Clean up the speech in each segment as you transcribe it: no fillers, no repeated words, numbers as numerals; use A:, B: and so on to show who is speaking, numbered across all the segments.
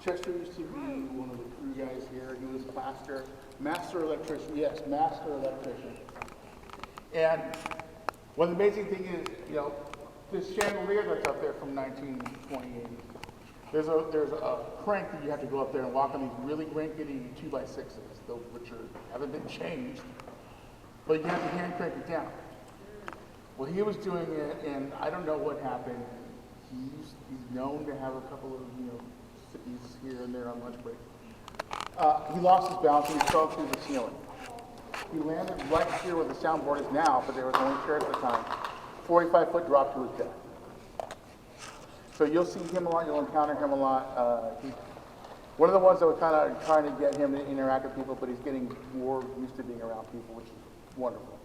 A: Chester used to be one of the crew guys here. He was master electrician. Yes, master electrician. And one of the amazing thing is, this chandelier that's up there from 1928. There's a crank that you have to go up there and walk on these really rickety 2x6s, which haven't been changed, but you have to hand crank it down. Well, he was doing it, and I don't know what happened. He's known to have a couple of sickies here and there on lunch break. He lost his balance and he fell through the ceiling. He landed right here where the soundboard is now, but there was only chairs at the time. 45-foot drop to his death. So you'll see him a lot, you'll encounter him a lot. One of the ones that we're kind of trying to get him to interact with people, but he's getting more used to being around people, which is wonderful.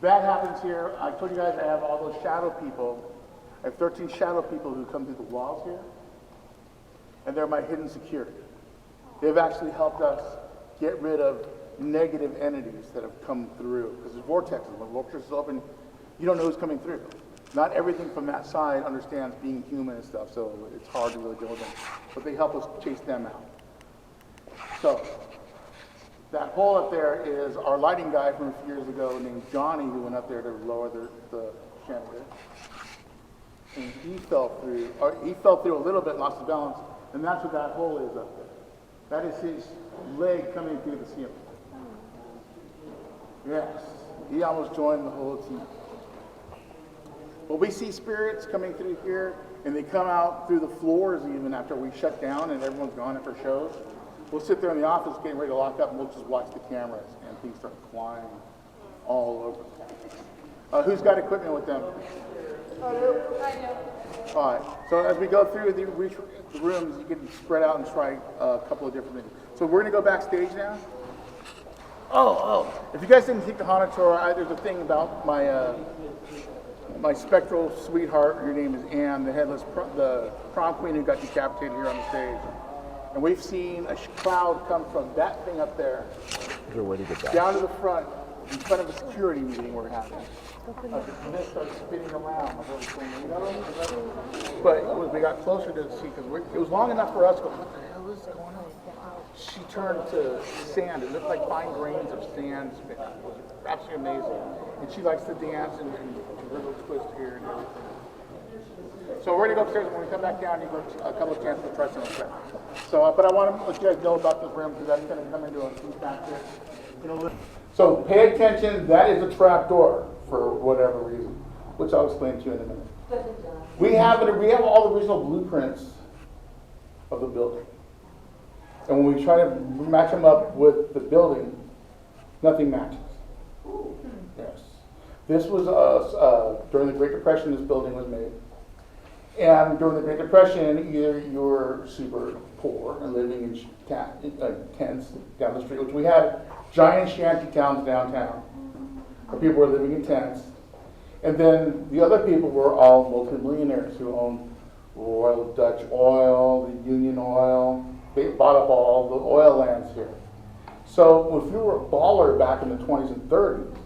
A: That happens here. I told you guys I have all those shadow people. I have 13 shadow people who come through the walls here, and they're my hidden security. They've actually helped us get rid of negative entities that have come through, because there's vortexes. When vortexes open, you don't know who's coming through. Not everything from that side understands being human and stuff, so it's hard to really deal with them. But they help us chase them out. So, that hole up there is our lighting guy from a few years ago named Johnny, who went up there to lower the chandelier. And he fell through a little bit, lost his balance, and that's what that hole is up there. That is his leg coming through the ceiling. Yes, he almost joined the whole team. Well, we see spirits coming through here, and they come out through the floors even after we shut down and everyone's gone after shows. We'll sit there in the office getting ready to lock up, and we'll just watch the cameras, and things start flying all over. Who's got equipment with them? I do. All right. So as we go through the rooms, you can spread out and try a couple of different things. So we're going to go backstage now. If you guys didn't take the haunted tour, there's a thing about my spectral sweetheart. Her name is Anne, the prom queen who got decapitated here on the stage. And we've seen a cloud come from that thing up there down to the front, in front of a security meeting we're having. And this starts spinning around. But as we got closer to see, because it was long enough for us to go, what the hell is going on? She turned to sand. It looked like fine grains of sand. It was absolutely amazing. And she likes to dance and a little twist here and everything. So we're going to go upstairs, and when we come back down, you go a couple of chances to try some of that. So, but I want to let you guys know about this room, because that's going to come into a few factors. So pay attention, that is a trap door for whatever reason, which I'll explain to you in a minute. We have all the original blueprints of the building. And when we try to match them up with the building, nothing matches. Yes. This was during the Great Depression, this building was made. And during the Great Depression, either you were super poor and living in tents down the street, which we had giant shanty towns downtown, where people were living in tents. And then the other people were all multimillionaires who owned Royal Dutch Oil, the Union Oil. They bought up all the oil lands here. So if you were a baller back in the 20s and 30s,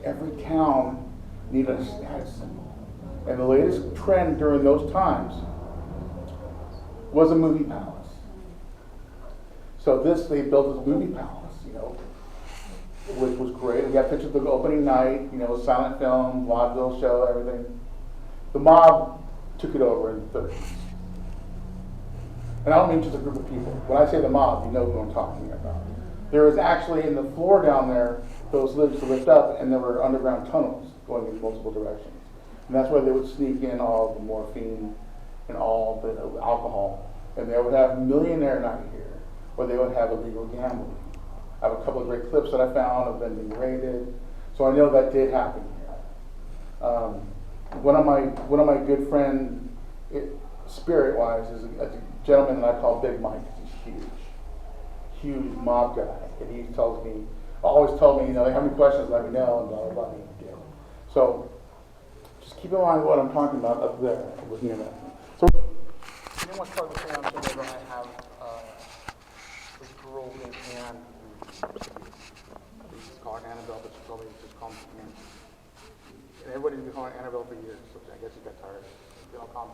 A: every town needed a status symbol. And the latest trend during those times was a movie palace. So they built this movie palace, which was great. We got pictures of the opening night, silent film, vaudeville show, everything. The mob took it over in the 30s. And I don't mean just a group of people. When I say the mob, you know who I'm talking about. There was actually in the floor down there, those lived to lift up, and there were underground tunnels going in multiple directions. And that's where they would sneak in all the morphine and all the alcohol. And they would have millionaire night here, or they would have illegal gambling. I have a couple of great clips that I found of them being raided. So I know that did happen here. One of my good friends, spirit-wise, is a gentleman that I call Big Mike. He's huge mob guy. And he always told me, they have any questions, let me know, and blah, blah, blah. He did. So just keep in mind what I'm talking about up there with me and that. So, you know what part of the family whenever I have this girl named Anne, we just call her Annabelle, but she told me to just call me Anne. And everybody's been calling it Annabelle for years, so I guess it got tired. They don't call me.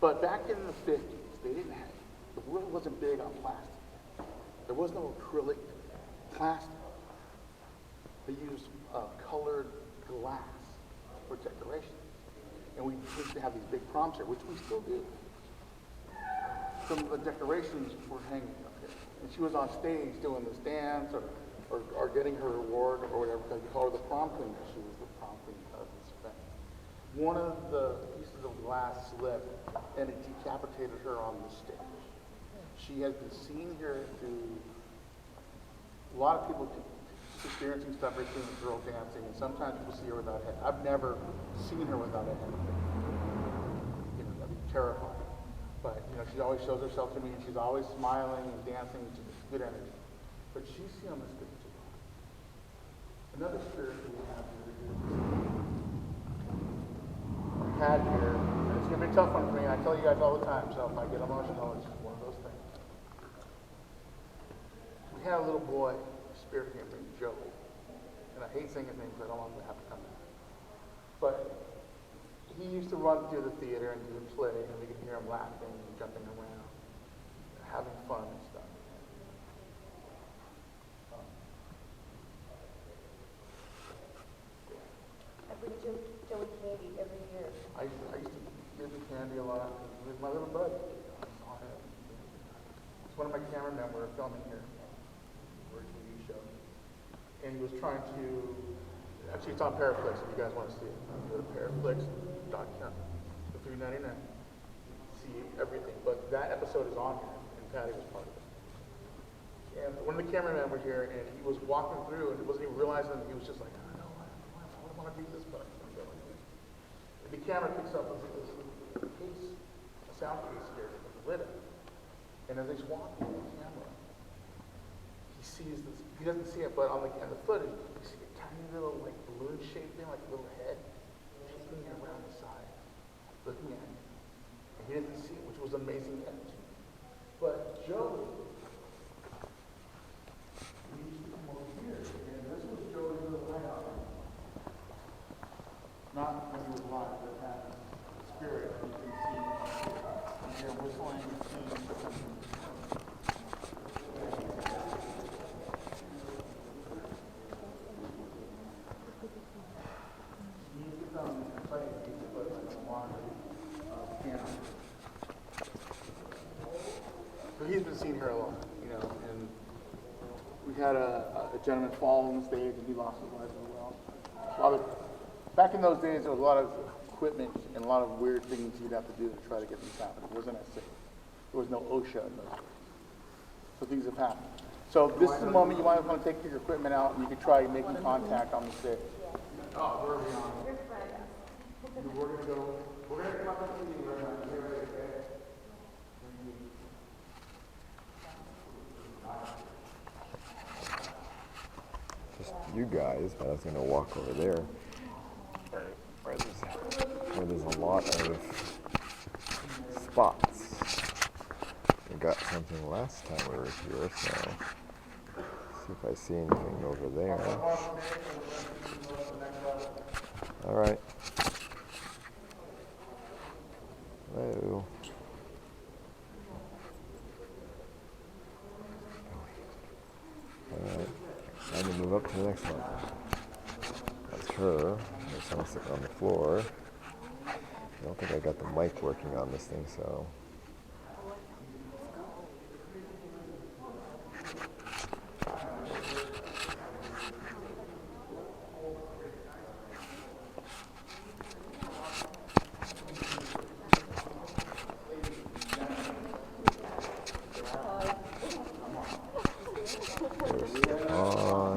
A: But back in the 50s, they didn't have, the world wasn't big on plastic. There was no acrylic plastic. They used colored glass for decoration. And we used to have these big proms here, which we still do. Some of the decorations were hanging up here. And she was on stage doing this dance or getting her award or whatever, because we call her the prom queen, because she was the prom queen of this event. One of the pieces of glass slipped and it decapitated her on the stage. She has been seen here through a lot of people experiencing stuff, or seeing the girl dancing, and sometimes people see her without a head. I've never seen her without a head. You know, that'd be terrifying. But, you know, she always shows herself to me, and she's always smiling and dancing, and she's good energy. But she's seen on the stage too. Another spirit we have here, and it's going to be a tough one for me. I tell you guys all the time, so if I get emotional, it's just one of those things. We had a little boy, a spirit named Joe, and I hate saying his name because I don't want him to have to come back. But he used to run through the theater and do the play, and we could hear him laughing and jumping around, having fun and stuff.
B: I bring Joey candy every year.
A: I used to give him candy a lot. He was my little buddy. I saw him. It's one of my cameramen. We were filming here. We're a TV show. And he was trying to, actually it's on Paraflix if you guys want to see it. Go to paraflix.com for $3.99. See everything. But that episode is on here, and Patty was part of it. And one of the cameramen were here, and he was walking through, and he wasn't even realizing, he was just like, I don't want to do this, but I'm going to do it. The camera picks up this case, a sound case here, with the lid up. And as he's walking with the camera, he sees this, he doesn't see it, but on the footage, you see a tiny little like balloon-shaped thing, like a little head, peeking around the side, looking at him. And he didn't see it, which was amazing energy. But Joey, he used to come over here, and this was Joey's little layout. Not when he was alive, but that spirit you can see here whistling, singing. He used to come and play, he used to play like a water piano. So he's been seen here a lot, you know, and we had a gentleman fall on the stage and he lost his life as well. Back in those days, there was a lot of equipment and a lot of weird things you'd have to do to try to get things happening. It wasn't as safe. There was no OSHA in those days. So things have happened. So this is the moment you might want to take your equipment out and you could try making contact on the stage. Oh, where are we on? We're going to go, we're going to come up with the meeting right now. Get ready, okay?
C: Just you guys, but I was going to walk over there. Where there's a lot of spots. We got something last time we were here, so see if I see anything over there. All right. Hello. All right. Time to move up to the next one. That's her. There's someone sitting on the floor. I don't think I got the mic working on this thing, so.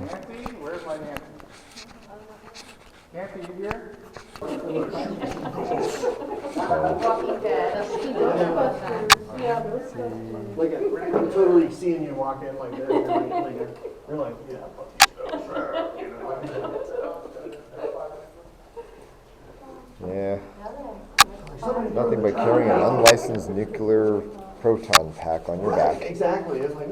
A: Nancy, where's my Nancy? Nancy, you here?
B: Walking Dead.
D: Like I'm totally seeing you walk in like this. You're like, yeah, fuck you.
C: Yeah. Nothing but carrying an unlicensed nuclear proton pack on your back.
D: Exactly. It's like,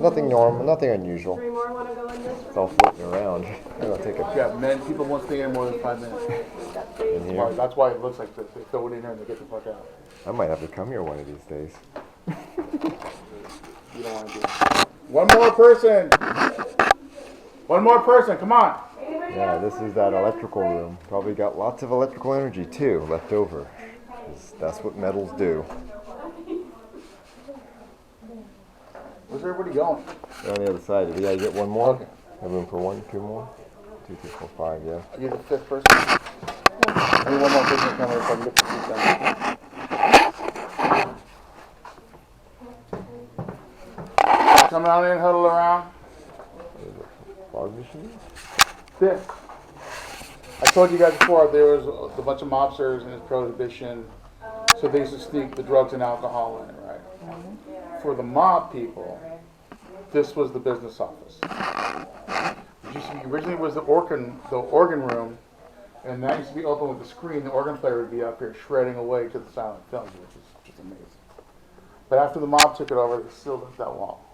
C: Nothing normal, nothing unusual.
B: 3 more want to go in this
C: It's all floating around. I'll take a
A: Yeah, people won't stay in more than 5 minutes.
C: in here.
A: That's why it looks like this. They throw it in here and they get the fuck out.
C: I might have to come here one of these days.
A: You don't want to do it. One more person. One more person. Come on.
C: Yeah, this is that electrical room. Probably got lots of electrical energy too left over. 'Cause that's what metals do.
A: Where's everybody going?
C: They're on the other side. Yeah, you get one more.
A: Okay.
C: Have room for 1, 2 more? 2, 3, 4, 5, yeah.
A: You're the 5th person. I need one more person to come over so I can get the seat done. Come on in, huddle around.
C: Fog machine?
A: This. I told you guys before there was a bunch of mobsters and it's prohibition, so they used to sneak the drugs and alcohol in, right? For the mob people, this was the business office. Originally it was the organ room, and that used to be open with a screen. The organ player would be up here shredding away to the silent films, which is just amazing. But after the mob took it over, they sealed up that wall.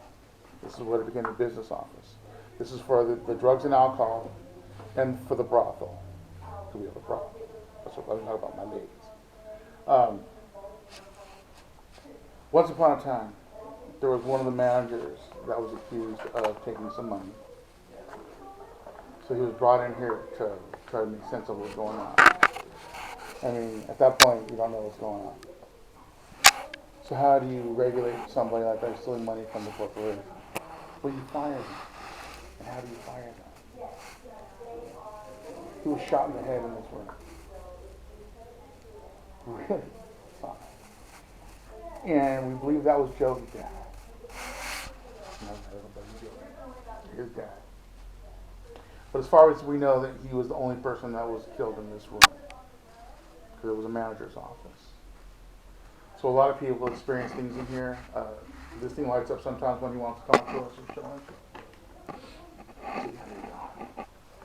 A: This is what it became the business office. This is for the drugs and alcohol, and for the brothel. So we have a brothel. That's what I'm talking about, my ladies. Once upon a time, there was one of the managers that was accused of taking some money. So he was brought in here to try to make sense of what was going on. I mean, at that point, you don't know what's going on. So how do you regulate somebody like that stealing money from the corporation? Well, you fire them. And how do you fire them? He was shot in the head in this room. Really? Fine. And we believe that was Joey's dad. His dad. But as far as we know, that he was the only person that was killed in this room. Because it was a manager's office. So a lot of people experience things in here. This thing lights up sometimes when he wants to come up to us and show us.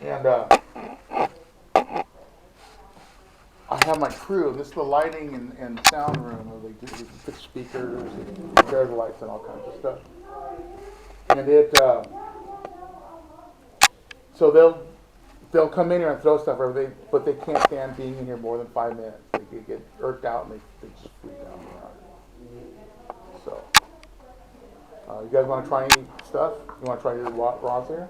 A: And I have my crew. This is the lighting and sound room. Where they fix speakers, they repair the lights and all kinds of stuff. And so they'll come in here and throw stuff over, but they can't stand being in here more than 5 minutes. They get irked out and they just freak out. So, you guys want to try any stuff? You want to try your Ross here?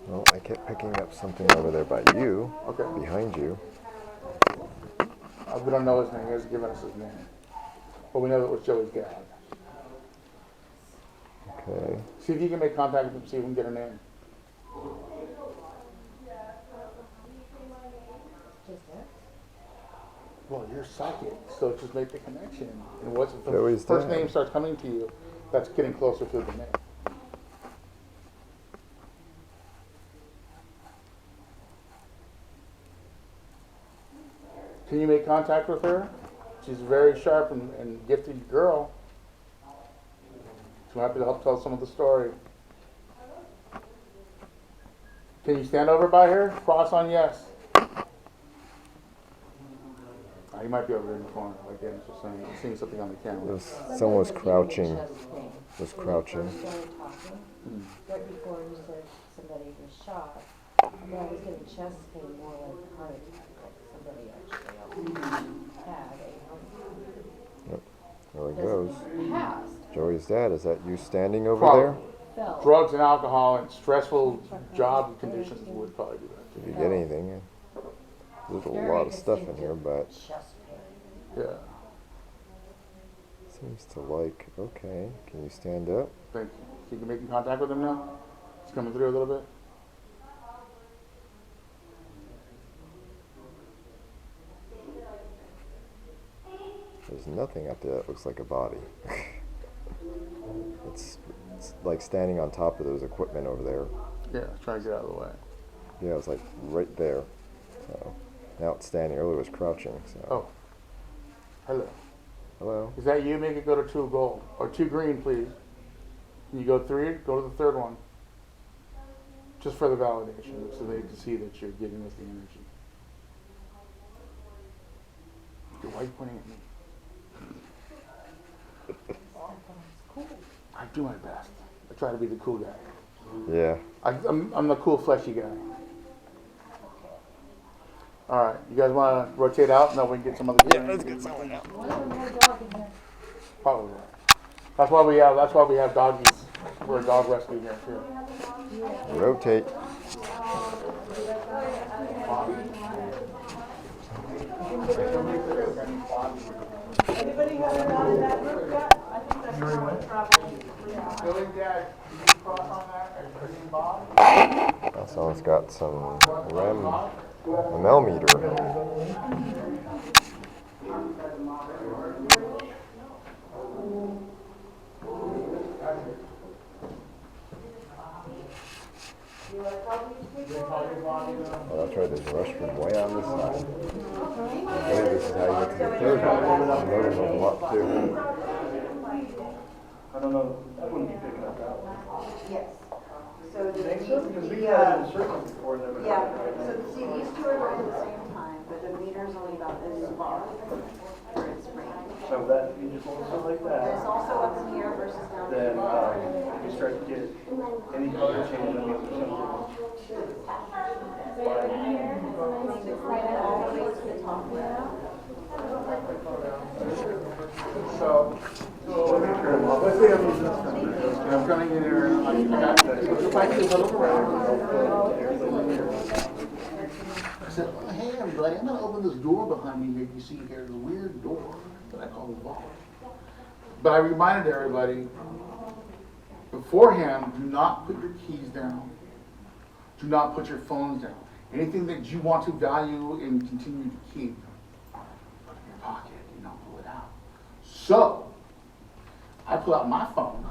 C: Well, I kept picking up something over there by you.
A: Okay.
C: Behind you.
A: We don't know his name. He hasn't given us his name. But we know that it was Joey's dad.
C: Okay.
A: See if you can make contact with him, see if we can get a name. Well, you're psychic, so just make the connection. And what's if the
C: Joey's
A: first
C: dad.
A: name starts coming to you, that's getting closer to the name. Can you make contact with her? She's a very sharp and gifted girl. She's happy to help tell some of the story. Can you stand over by her? Cross on yes. You might be over in the corner, like Dennis was saying, seeing something on the camera.
C: Someone was crouching. Was crouching.
B: Right before you said somebody was shot, but I was getting chest pain more like a heart attack, like somebody actually had a heart attack.
C: There he goes.
B: Passed.
C: Joey's dad, is that you standing over
A: Probably.
C: there?
B: Fell.
A: Drugs and alcohol and stressful job conditions would probably do that.
C: Did you get anything? There's a lot of stuff in here, but
B: Chest pain.
A: Yeah.
C: seems to like, okay. Can you stand up?
A: Thank you. So you can make contact with him now? It's coming through a little bit.
C: There's nothing up there that looks like a body. it's like standing on top of those equipment over there.
A: Yeah, trying to get out of the way.
C: Yeah, it's like right there. So now it's standing. Earlier it was crouching. So.
A: Oh. Hello.
C: Hello.
A: Is that you? Make it go to 2 gold. Or 2 green, please. Can you go 3? Go to the 3rd one. Just for the validation, so they can see that you're giving us the energy. Why are you pointing at me? I do my best. I try to be the cool guy.
C: Yeah.
A: I'm the cool fleshy guy. All right, you guys want to rotate out, and then we can get some other. Yeah, let's get someone out. Probably. That's why we have doggies. We're a dog rescue here too.
C: Rotate.
E: Anybody haven't gone in that group yet? I think that's probably.
A: Billy, Dad, can you cross on that? Or you, Bob?
C: Someone's got some ML meter. Oh, that's right, there's a restroom way on this side. I believe this is how you get to the third one. I'm loading them up too.
D: I don't know, I wouldn't be picking up that one.
B: Yes. So
D: Think so? Because we had it in circles before, never.
B: yeah, so see, these two are going at the same time, but the meter's only about this far where it's raining.
D: So that, you just hold something like
B: There's
D: that,
B: also up in here versus down
D: then,
B: here.
D: you start to get any color change on the other side.
B: All the way to the top there.
A: So, let's say I'm using this one. And I'm coming in here, and I got if I can look around. I said, oh, hey everybody, I'm gonna open this door behind me here. You see here, the weird door that I call the vault. But I reminded everybody, beforehand, do not put your keys down. Do not put your phones down. Anything that you want to value and continue to keep, put in your pocket, do not pull it out. So, I pull out my phone,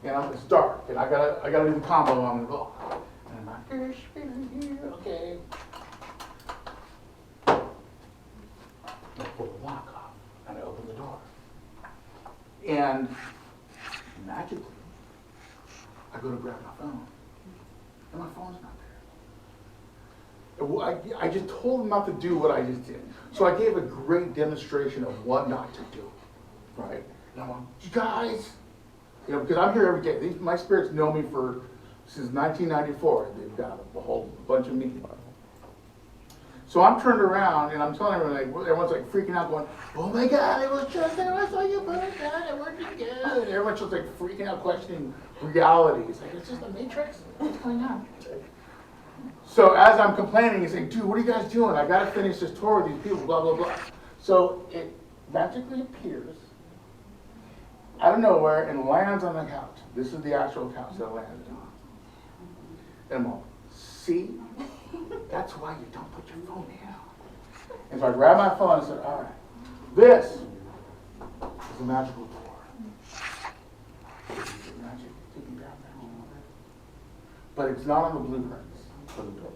A: and it's dark, and I gotta do the combo on the go. And I'm like, there's feeling here, okay. I pull the lock off, and I open the door. And magically, I go to grab my phone, and my phone's not there. I just told them not to do what I just did. So I gave a great demonstration of what not to do, right? And I'm like, you guys, because I'm here every day. My spirits know me since 1994. They've got a whole bunch of meetings. So I'm turned around and I'm telling everyone's like freaking out, going, "Oh my God, it was just there. I saw you put it down. It worked again." And everyone's just like freaking out, questioning reality. It's like, it's just a matrix. What's going on? So as I'm complaining, he's saying, "Dude, what are you guys doing? I got to finish this tour with these people, blah, blah, blah." So it magically appears out of nowhere and lands on the couch. This is the actual couch that it landed on. And I'm all, see? That's why you don't put your phone down. And so I grabbed my phone and said, all right, this is a magical door. Magic, taking down magic. But it's not on the blueprints for the door.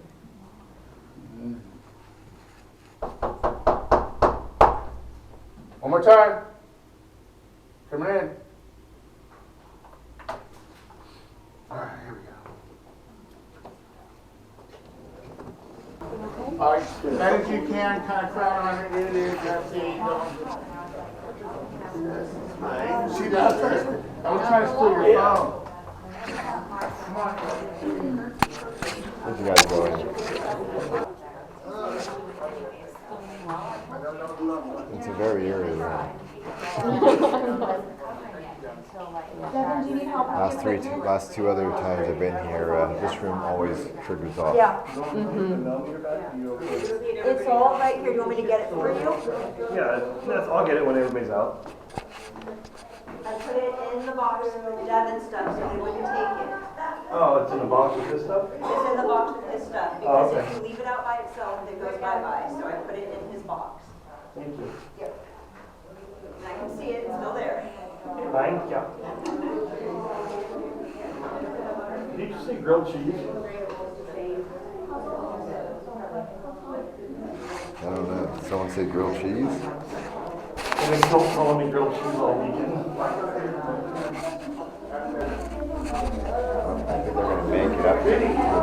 A: One more time. Coming in. All right, here we go. All right, as many as you can, kind of crowd around it. It is, that's it. See, that's right. I was trying to steal your phone. Come on.
C: Where'd you guys go in? It's a very eerie room.
E: Devin, do you need help?
C: Last two other times I've been here, this room always triggers off.
E: Yeah.
F: It's all right here. Do you want me to get it for you?
D: Yeah, I'll get it when everybody's out.
F: I put it in the box with Devin stuff so they wouldn't take it.
D: Oh, it's in the box with this stuff?
F: It's in the box with his stuff
D: Oh,
F: because
D: okay.
F: if you leave it out by itself, it goes bye-bye. So I put it in his box.
D: Thank you.
F: Yep. And I can see it. It's still there.
D: Thank you. Did you say grilled cheese?
C: I don't know. Did someone say grilled cheese?
D: And they don't call me grilled cheese all weekend.
C: I think they're going to make it up to the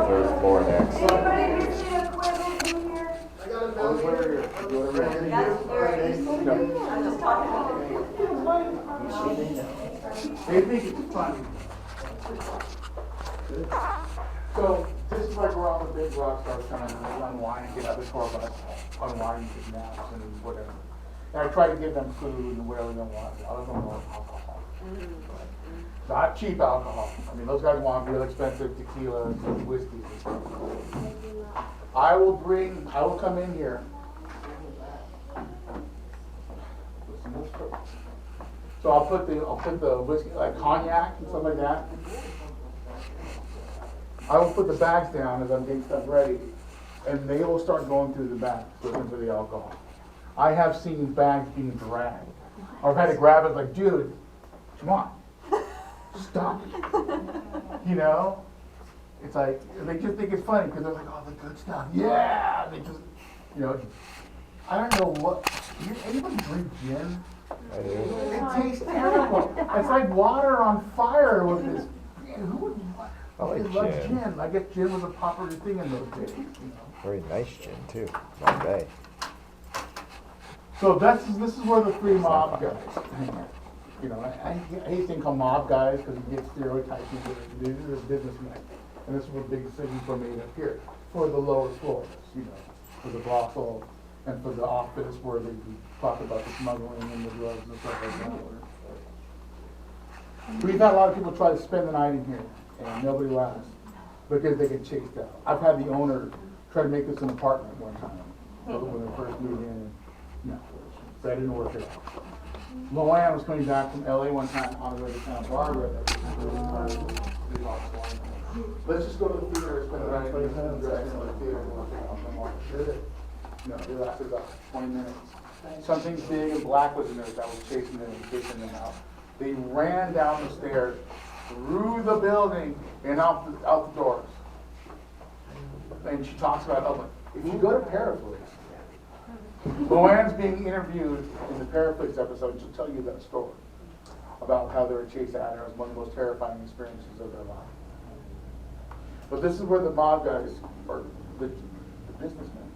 C: third floor next.
F: Anybody who's seen a quibble in here? That's very easy. I'm just talking about it.
A: They think it's funny. So this is like where all the big rock stars come in and they unwind, get out the tour bus, unwind, get naps and whatever. And I try to give them food and whatever they want. A lot of them want alcohol. Not cheap alcohol. I mean, those guys want real expensive tequilas and whiskeys and stuff. I will come in here. So I'll put the whiskey, like cognac and stuff like that. I will put the bags down as I'm getting stuff ready, and they will start going through the bags, looking for the alcohol. I have seen bags being dragged. I've had to grab it like, dude, come on, just stop it. You know? It's like, they just think it's funny because they're like, oh, the good stuff. Yeah! They just, you know, I don't know what, anybody drink gin?
C: I do.
A: It tastes terrible. It's like water on fire with this. Who would
C: I like gin.
A: I guess gin was a popular thing in those days. You know?
C: Very nice gin too. Bombay.
A: So this is where the three mob guys hang out. You know, I hate saying called mob guys because you get stereotypes. These are businessmen, and this is where big decisions were made up here for the lower floors. You know, for the brothel and for the office where they talk about the smuggling and the drugs and stuff like that. We've had a lot of people try to spend the night in here, and nobody lasts because they get chased out. I've had the owner try to make this an apartment one time when they first moved in. No, that didn't work at all. Luann was coming back from LA one time on the way to Santa Barbara. Let's just go to the theater and spend the night in the theater. No, it lasted about 20 minutes. Something big and black was in there that was chasing them and kicking them out. They ran down the stairs, through the building, and out the doors. And she talks about, if you go to Paraflex, Luann's being interviewed in the Paraflex episode. She'll tell you that story about how they were chased out. It was one of the most terrifying experiences of their life. But this is where the mob guys, or the businessmen,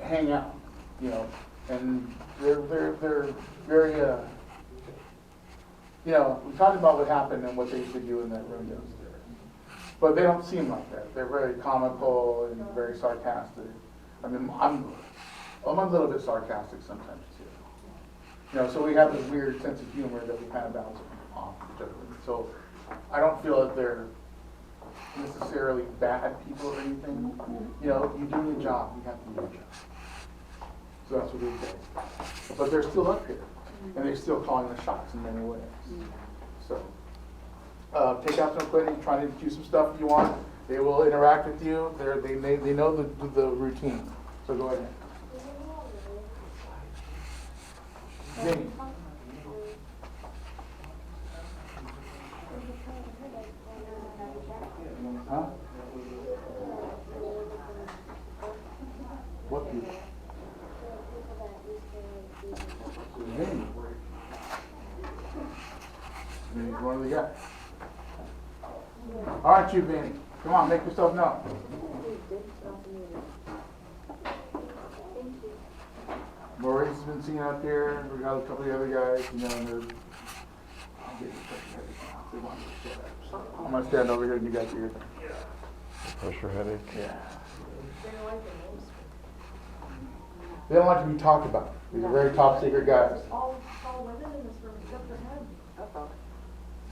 A: hang out, you know, and they're very, you know, we talked about what happened and what they used to do in that room downstairs. But they don't seem like that. They're very comical and very sarcastic. I mean, I'm a little bit sarcastic sometimes too. You know, so we have this weird sense of humor that we kind of bounce off each other. So I don't feel that they're necessarily bad people or anything. You know, you do your job, you have to do your job. So that's what we say. But they're still up here, and they're still calling the shots in many ways. So take out some equipment, try to do some stuff if you want. They will interact with you. They know the routine. So go ahead. Vinny. Huh? What people? Vinny. Vinny's one of the guys. All right, you, Vinny. Come on, make yourself known. Maurice has been seen up here. We got a couple of the other guys, you know, and they're. I'm gonna stand over here and you guys do your thing.
C: Pressure headache.
A: Yeah. They don't like to be talked about. These are very top secret guys.
E: All women in this room except for him.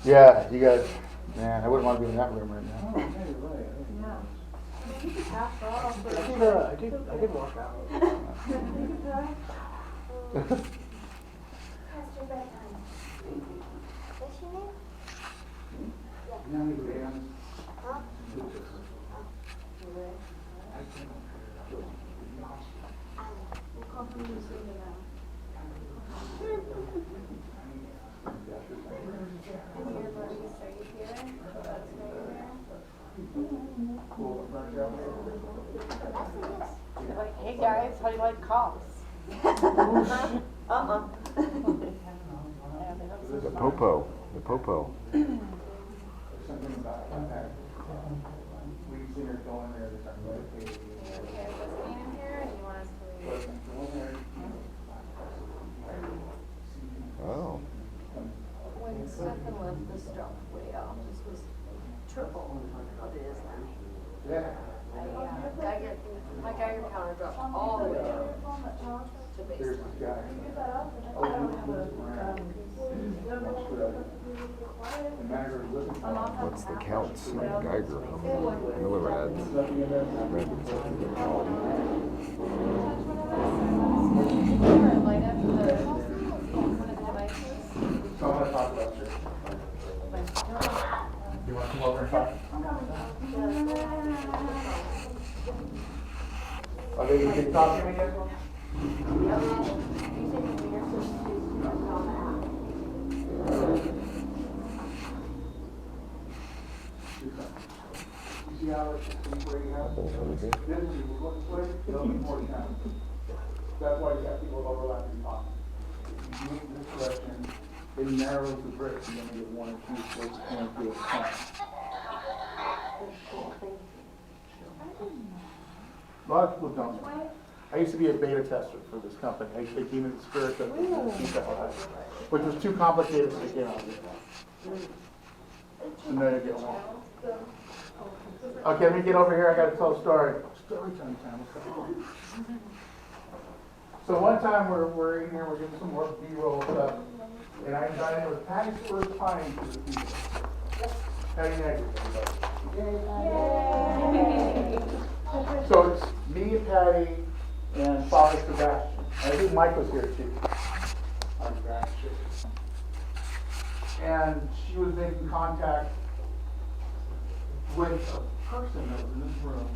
A: Yeah, you guys. Man, I wouldn't want to be in that room right now.
E: Yeah. I mean, you could pass off, but.
D: I could walk out.
E: You could pass.
G: Pastor Bedtime. What's your name? Huh?
E: We'll call him Lucinda now.
G: Your buddies, are you here? That's
H: Like, hey guys, how do you like cops?
C: The popo. The popo.
A: Something about that. We've seen her go in there.
G: okay with us being in here, or do you want us to leave?
C: Oh.
G: When stuff
F: drop all the way down to
A: There's
F: basement.
A: this guy. Oh, he was around. The manager was looking for him.
C: What's the counts? Geiger. Millirods. Random something they're called.
G: Light up the one of the devices.
A: So I'm gonna talk about this. You wanna come over and talk? Are they gonna keep talking to you? You see how it's where you have? This is what it'll be more time. That's why you have people overlapping talking. If you make this direction, it narrows the bricks and then you get one or two close points to a time. A lot of people don't. I used to be a beta tester for this company. They gave me the spirit that which was too complicated to get out of it. And then you get one. Okay, let me get over here. I gotta tell a story. Story time. So one time we're in here, we're getting some more B-roll stuff, and I got in with Patty's first time to the people. Patty Nagy, everybody. So it's me and Patty and Father Sebastian. I think Mike was here too. And she was making contact with a person that was in this room.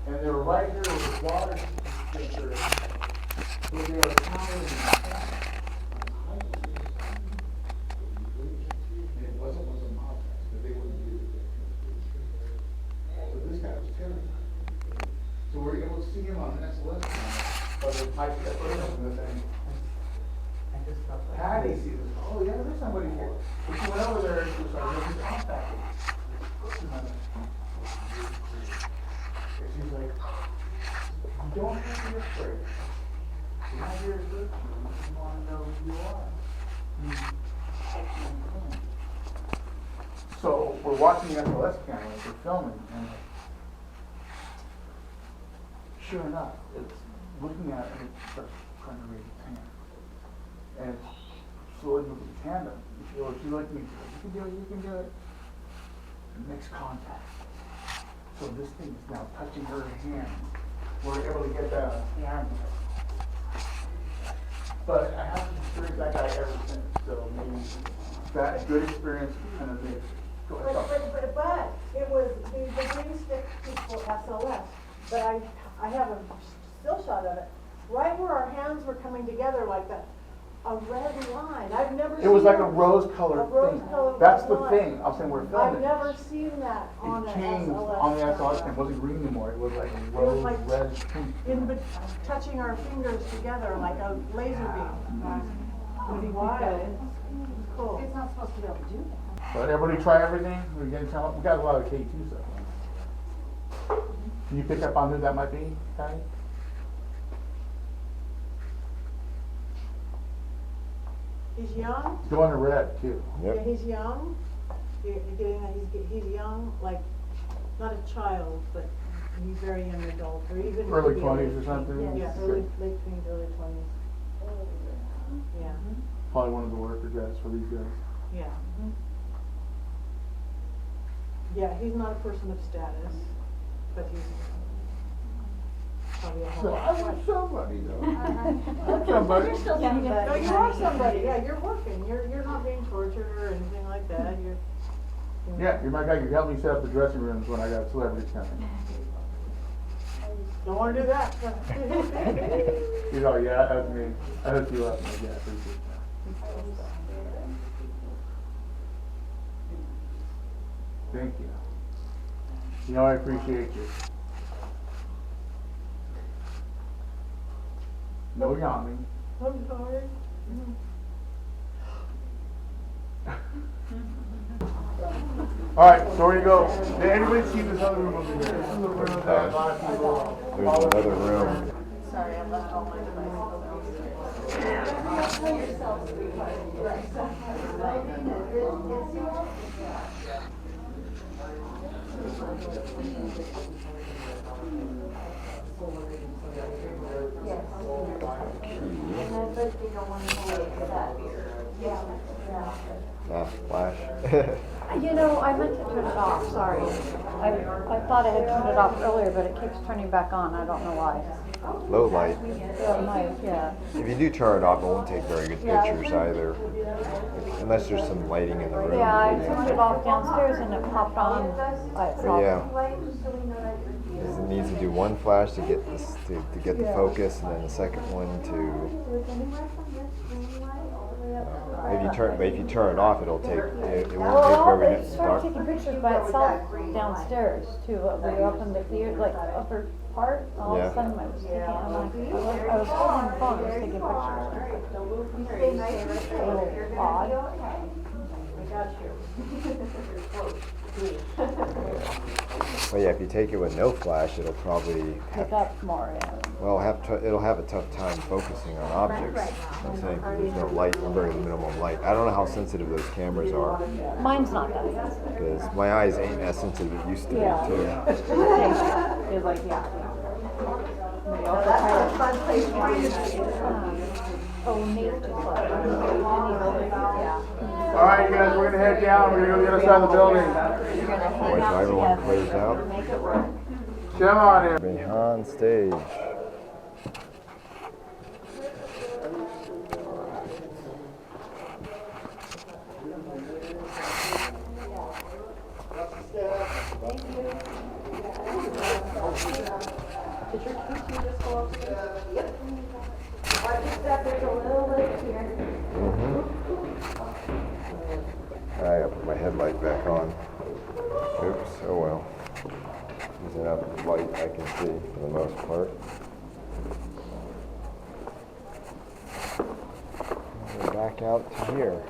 A: And they were right here with the water picture. But they were counting. And it wasn't mob test, but they wouldn't do it. So this guy was terrified. So we're able to see him on the next list. But the pipe kept putting up in the thing. Patty sees us. Oh yeah, there's somebody here. So she went over there and she was like, "This is contacting." And she's like, "You don't have to be afraid. You're not here to look you. You just want to know who you are." So we're watching the SLS camera, we're filming, and sure enough, it's looking at it and it starts trying to raise its hand. And it's slowly moving its hand up. She looked at me, she said, you can do it. It makes contact. So this thing is now touching her hand. We're able to get that on camera. But I haven't experienced that guy ever since. So maybe that good experience kind of made. Go ahead.
E: But it was the green stick people SLS. But I have a still shot of it. Right where our hands were coming together like that. A red line. I've never seen
A: It was like a
E: that.
A: rose-colored thing. That's the thing. I'm saying we're filming.
E: I've never seen that on
A: It
E: an
A: changed
E: SLS.
A: on the SLS thing. It wasn't green anymore. It was like a rose,
E: like
A: red, pink.
E: Touching our fingers together like a laser beam. Pretty wild. Cool.
B: It's not supposed to be able to do that.
A: But everybody try everything. We got a lot of K2 stuff. Can you pick up on who that might be, Patty?
E: He's young.
A: He's going to red too.
E: Yeah,
C: Yep.
E: he's young. You're getting that he's young, like not a child, but he's very young adult, or even
A: Early
E: maybe
A: 20s or something?
E: Yeah,
A: Good.
E: late teens, early 20s. Yeah,
A: Probably one of the worker guys for these guys.
E: yeah. Yeah, he's not a person of status, but he's probably a
A: So
E: whole.
A: I'm somebody though. I'm somebody.
E: No, you are somebody. Yeah, you're working. You're not being tortured or anything like that. You're.
A: Yeah, you're my guy. You helped me set up the dressing rooms when I got celebrities coming.
E: Don't want to do that.
A: You know, yeah, that's me. I hooked you up. Yeah, I appreciate that. Thank you. You know, I appreciate you. No yawning.
E: I'm sorry.
A: All right, so where you go? Did anybody see this other room over here? This is the room that a lot of people.
C: There's another room.
E: Sorry, I left all my devices downstairs.
G: You know, I meant to turn it off, sorry. I thought I had turned it off earlier, but it keeps turning back on, I don't know why.
C: Low light.
G: Yeah, it might, yeah.
C: If you do turn it off, it won't take very good pictures either. Unless there's some lighting in the room.
G: Yeah, I turned it off downstairs and it popped on by
C: But
G: itself.
C: yeah. It needs to do one flash to get this to get the focus, and then the second one to. If you turn it off, it'll take it won't take very
G: It started
C: dark.
G: taking pictures by itself downstairs too. We were up in the theater, like upper part. All of a sudden, I was taking. I'm like, I was holding the phone, I was taking pictures. A little odd.
C: Well, yeah, if you take it with no flash, it'll probably
G: Pick up more. Yeah.
C: well it'll have a tough time focusing on objects. I'm saying 'cause there's no light, very minimum light. I don't know how sensitive those cameras are,
G: Mine's not that sensitive.
C: because my eyes ain't as sensitive as it used to be
G: Yeah.
C: too.
G: It's like, yeah.
F: That's a fun place for you.
G: Oh, Nate just left. Yeah.
A: All right, you guys, we're gonna head down. We're gonna go to the other side of the building.
C: Wait till everyone clears out.
A: Come on in.
C: Behind stage. I gotta put my headlight back on. Oops, oh well. There's enough light I can see for the most part. We're back out to here.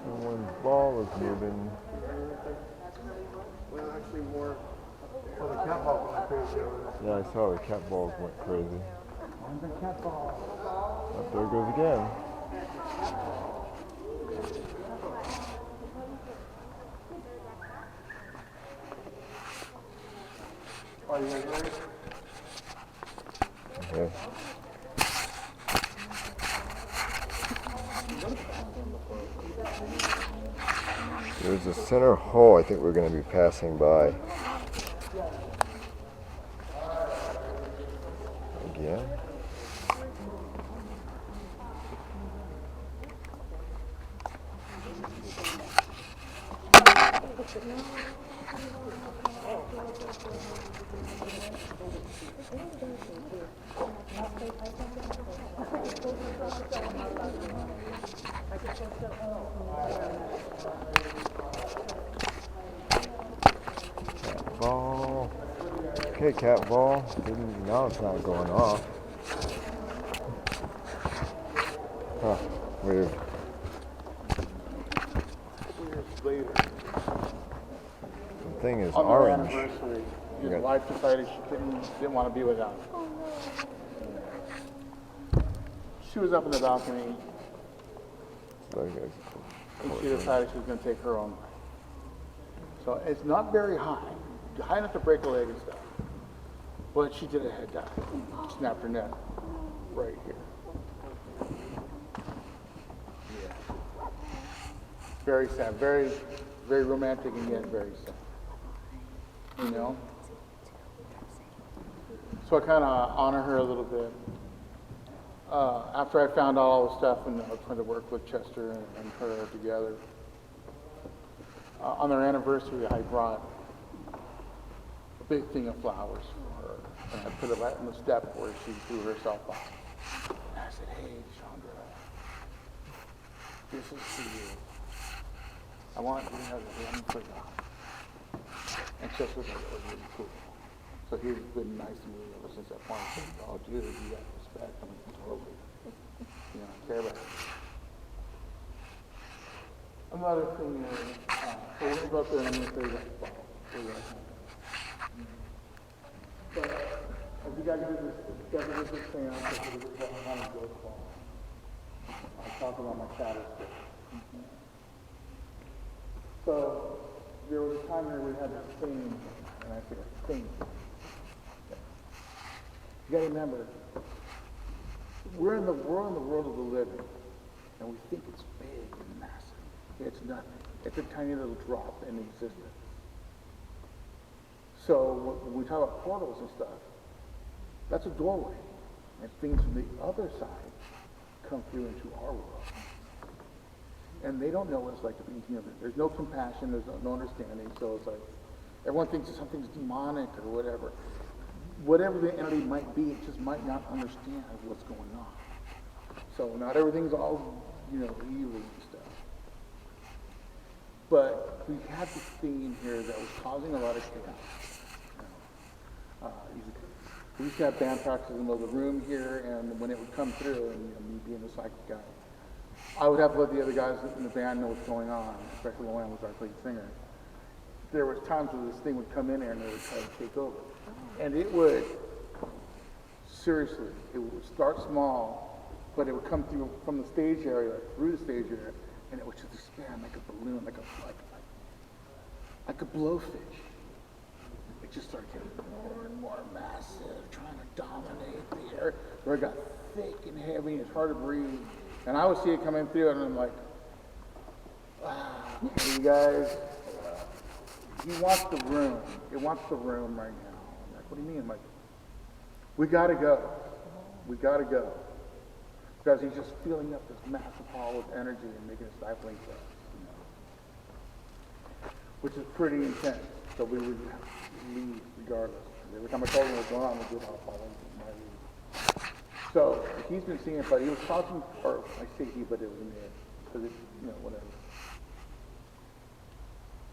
C: Someone's ball is moving.
A: Well, actually more. Well, the cat ball went crazy over there.
C: Yeah, I saw the cat balls went crazy.
A: The cat ball.
C: Up there it goes again.
A: Are you guys ready?
C: Okay. There's a center hole I think we're going to be passing by. Again. Cat ball. Okay, cat ball. Now it's not going off. Huh, weird.
A: Later.
C: The thing is
A: On their
C: orange.
A: anniversary, his
C: Yeah.
A: wife decided she didn't want to be without him. She was up in the balcony, and she decided she was going to take her own life. So it's not very high enough to break a leg and stuff. But she did a head dive, snapped her neck right here. Yeah. Very sad, very, very romantic, and yet very sad. You know? So I kind of honor her a little bit. After I found out all the stuff and I was trying to work with Chester and her together, on their anniversary, I brought a big thing of flowers for her, and I put it right on the step where she threw herself off. And I said, "Hey, Chandra, this is for you. I want you to have a ring for God." And Chester was like, "Oh, really cool." So he's been nice to me ever since that point. He said, "Oh, dude, you got respect. I'm like, totally. You know, I care about it." Another thing is, so we're going to go up there and I'm going to say that ball. But I do we gotta do this, we gotta do this thing, I'm gonna do this one on ghost call. I talk about my shadow stick. So, there was a time where we had this thing, and I say thing. You gotta remember, we're in the world of the living, and we think it's big and massive. It's nothing. It's a tiny little drop in existence. So when we talk about portals and stuff, that's a doorway, and things from the other side come through into our world. And they don't know what it's like to be human. There's no compassion, there's no understanding, so it's like, everyone thinks that something's demonic or whatever. Whatever the entity might be, it just might not understand what's going on. So not everything's all, evil and stuff. But we had this thing in here that was causing a lot of chaos. We used to have band practices in the middle of the room here, and when it would come through, and me being the psychic guy, I would have to let the other guys in the band know what's going on, especially when I was our lead singer. There was times where this thing would come in there and it would try to take over. And it would, seriously, it would start small, but it would come through from the stage area, through the stage area, and it would just expand like a balloon, like a blowfish. It just started getting more and more massive, trying to dominate the air, where it got thick and heavy, and it's hard to breathe. And I would see it coming through, and I'm like, wow, you guys, he wants the room. It wants the room right now. I'm like, what do you mean? I'm like, we gotta go. We gotta go. Because he's just filling up this massive hall with energy and making it stifling for us, which is pretty intense. So we would leave regardless. Every time I told him what was going on, we did all follow my lead. So he's been seeing it, but he was talking, or I say he, but it was me, because it, whatever.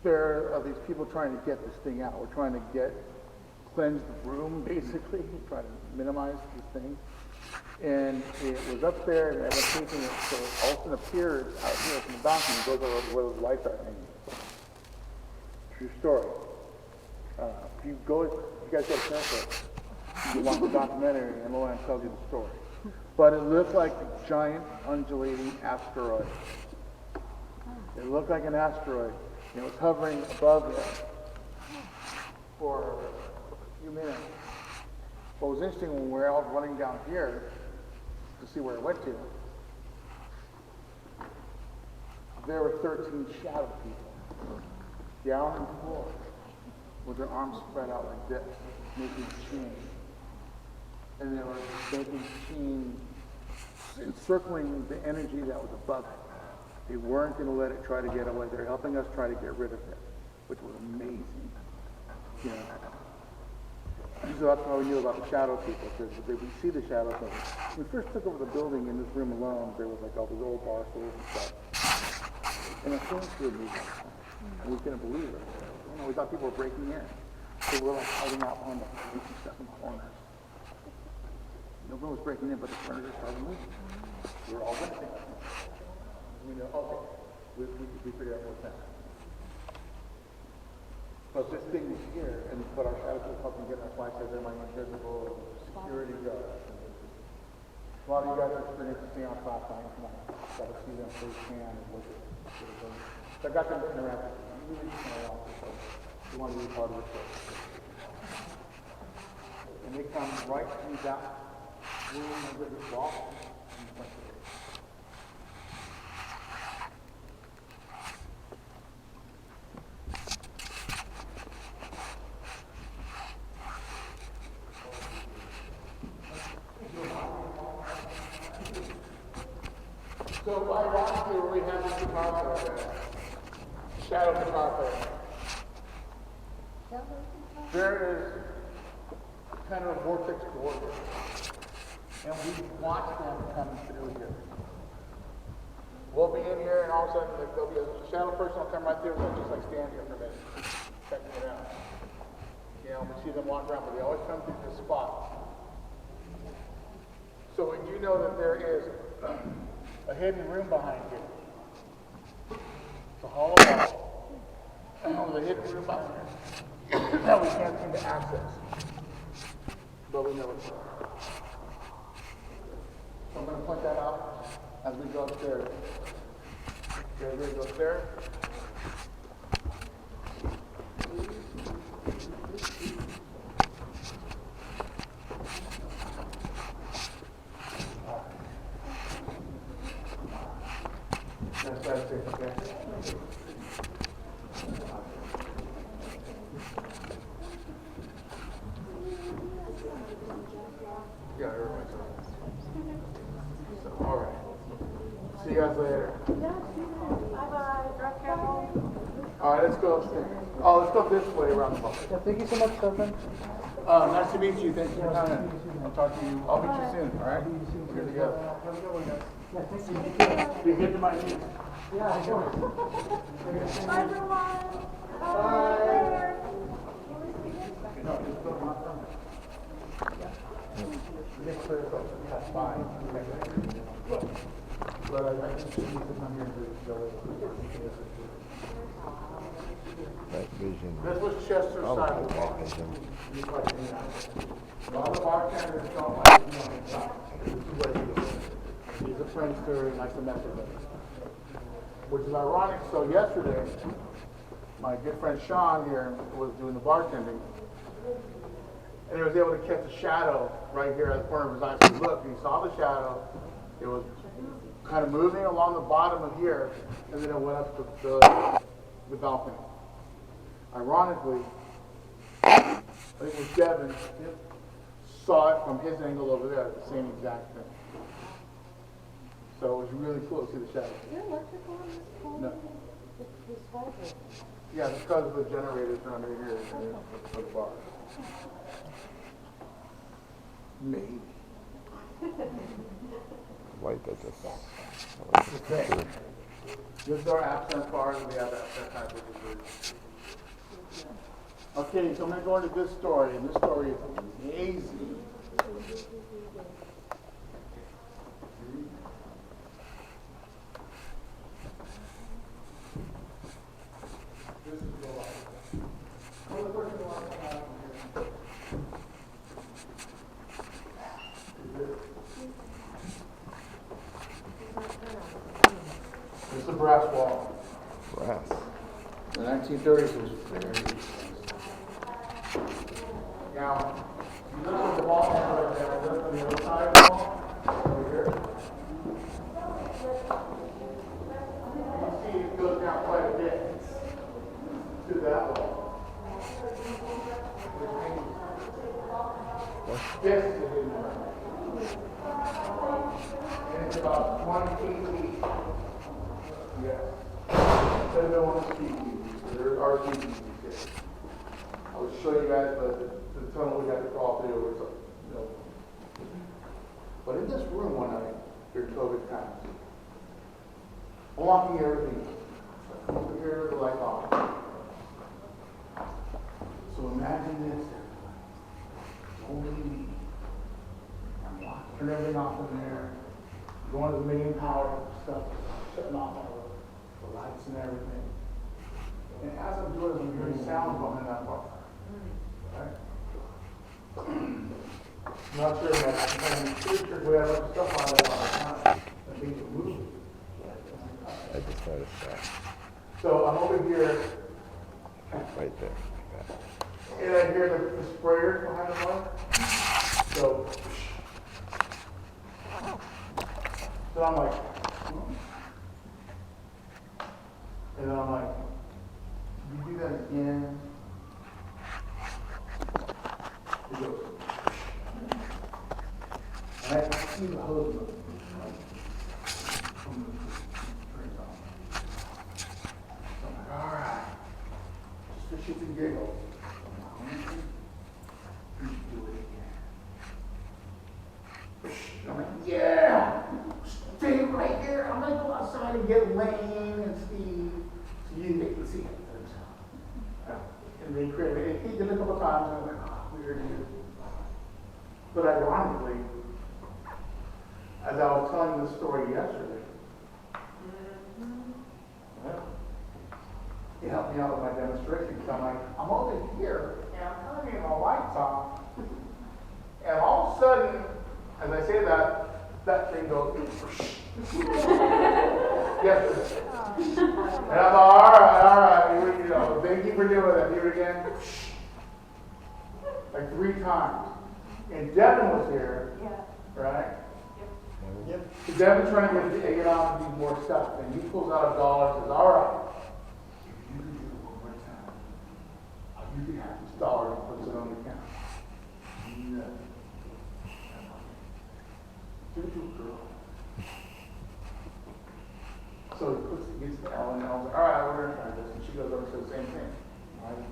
A: There are these people trying to get this thing out. We're trying to cleanse the room, basically, try to minimize this thing. And it was up there, and everyone's taking it, so it all of a sudden appears out here from the balcony and goes over where those lights are hanging. True story. If you guys go to Paranormal, you watch the documentary, and Luann tells you the story. But it looked like a giant undulating asteroid. It looked like an asteroid. And it was hovering above it for a few minutes. What was interesting when we were all running down here to see where it went to, there were 13 shadow people down on the floor with their arms spread out like this, making chain. And they were making chain encircling the energy that was above it. They weren't going to let it try to get away. They're helping us try to get rid of it, which was amazing. So that's how we knew about the shadow people, because we see the shadow people. When we first took over the building in this room alone, there was like all these old bar stools and stuff. And a film crew moved in. And we couldn't believe it. We thought people were breaking in. So we were like hiding out behind the creepy stuff in the corners. Nobody was breaking in, but the furniture started moving. We were all witnessing it. We know, okay, we figured out what's happening. But this thing is here, and but our shadows will help get. That's why I said they're my invisible security guards. A lot of you guys are experiencing seance last night tonight. Got to see them firsthand and look at it. So I got them to interact with them. We really just want to watch it, so we want to be part of it. And they come right through that room under the wall. So ironically, we have this guitar player, shadow guitar player. There is kind of a vortex coordinate, and we watch them coming through here. We'll be in here, and all of a sudden there'll be a shadow person will come right through, and they'll just like stand here for a minute, checking it out. We see them walk around, but they always come through this spot. So when you know that there is a hidden room behind you, it's a hollow wall, and there's a hidden room behind you that we can't seem to access. but we know it's there. So I'm going to point that out as we go upstairs. Okay, we go upstairs. That's it, okay. Yeah, everybody's all right. So, all right. See you guys later. All right, let's go upstairs. Oh, let's go this way around the block.
D: Yeah, thank you so much, Stefan.
A: Nice to meet you. Thank you for coming. I'll talk to you. I'll meet you soon. All right. Here we go.
D: Have a good one, guys. Yeah, thank you.
A: Be good to my knees.
D: Yeah, I know.
E: Bye, everyone.
D: Bye.
A: No, just go my phone. Just clear it up. That's fine. But I think you need to come here and do
C: Night vision.
A: This was Chester's
C: Oh,
A: side of the bar.
C: night vision.
A: All the bartenders don't like me on the side. He's a prankster and likes to mess with us. Which is ironic. So yesterday, my good friend Sean here was doing the bartending. And he was able to catch a shadow right here at the corner of his eye. So he looked, and he saw the shadow. It was kind of moving along the bottom of here, and then it went up to the balcony. Ironically, I think it was Devin saw it from his angle over there, the same exact thing. So it was really cool to see the shadow.
B: Your electrical on this pole?
A: No.
B: It's vibrating.
A: Yeah, because of the generators are under here for the bar. Maybe.
C: Light that just.
A: Okay. This is our accent bar, and we have that type of dessert. Okay, so I'm going to go into this story, and this story is amazing. This is the light. Well, the first thing I want to come out from here. This is a brass wall.
C: Brass.
A: The 1930s was very Now, you look at the wall right there, look on the other side of the wall, over here. You see it goes down quite a bit to that wall. Which means this is in there. And it's about 20 feet deep. Yes. Instead of one speaking, there are speaking these. I will show you guys the tunnel we had to crawl through. But in this room one night, during COVID times, I'm walking everything. Over here, the light off. So imagine this. Only me. I'm walking, turn everything off in there. Going to the main power stuff, shutting off all the lights and everything. And as I'm doing it, I'm hearing sound behind that bar. Right? Not sure that I'm pretty sure we have other stuff on it all the time. I think it moves.
C: I just noticed that.
A: So I'm over here,
C: Right there. Like that.
A: and I hear the sprayers behind the bar. So I'm like, and then I'm like, you do that again. It goes, and I see the hose move. So I'm like, all right, just for shits and giggles. Do it again. I'm like, yeah, stay right there. I'm gonna go outside and get Lane and Steve so you get to see it. And they created it. He did it a couple times, and I was like, oh, weird. But ironically, as I was telling this story yesterday, well, it helped me out with my demonstration because I'm like, I'm over here and I'm turning my lights off, and sudden, as I say that thing goes. Yes. And I'm all right. You know, thank you for doing that. Do it again. Like 3 times. And Devin was here, right?
D: Yep.
A: So Devin's trying to get on and do more stuff, and he pulls out $1 and says, all right, if you can do it one more time, I'll give you half this dollar and puts it on the account. No. Give it to a girl. So he gets the L and L's like, all right, we're going to try this. And she goes over and says the same thing. All right,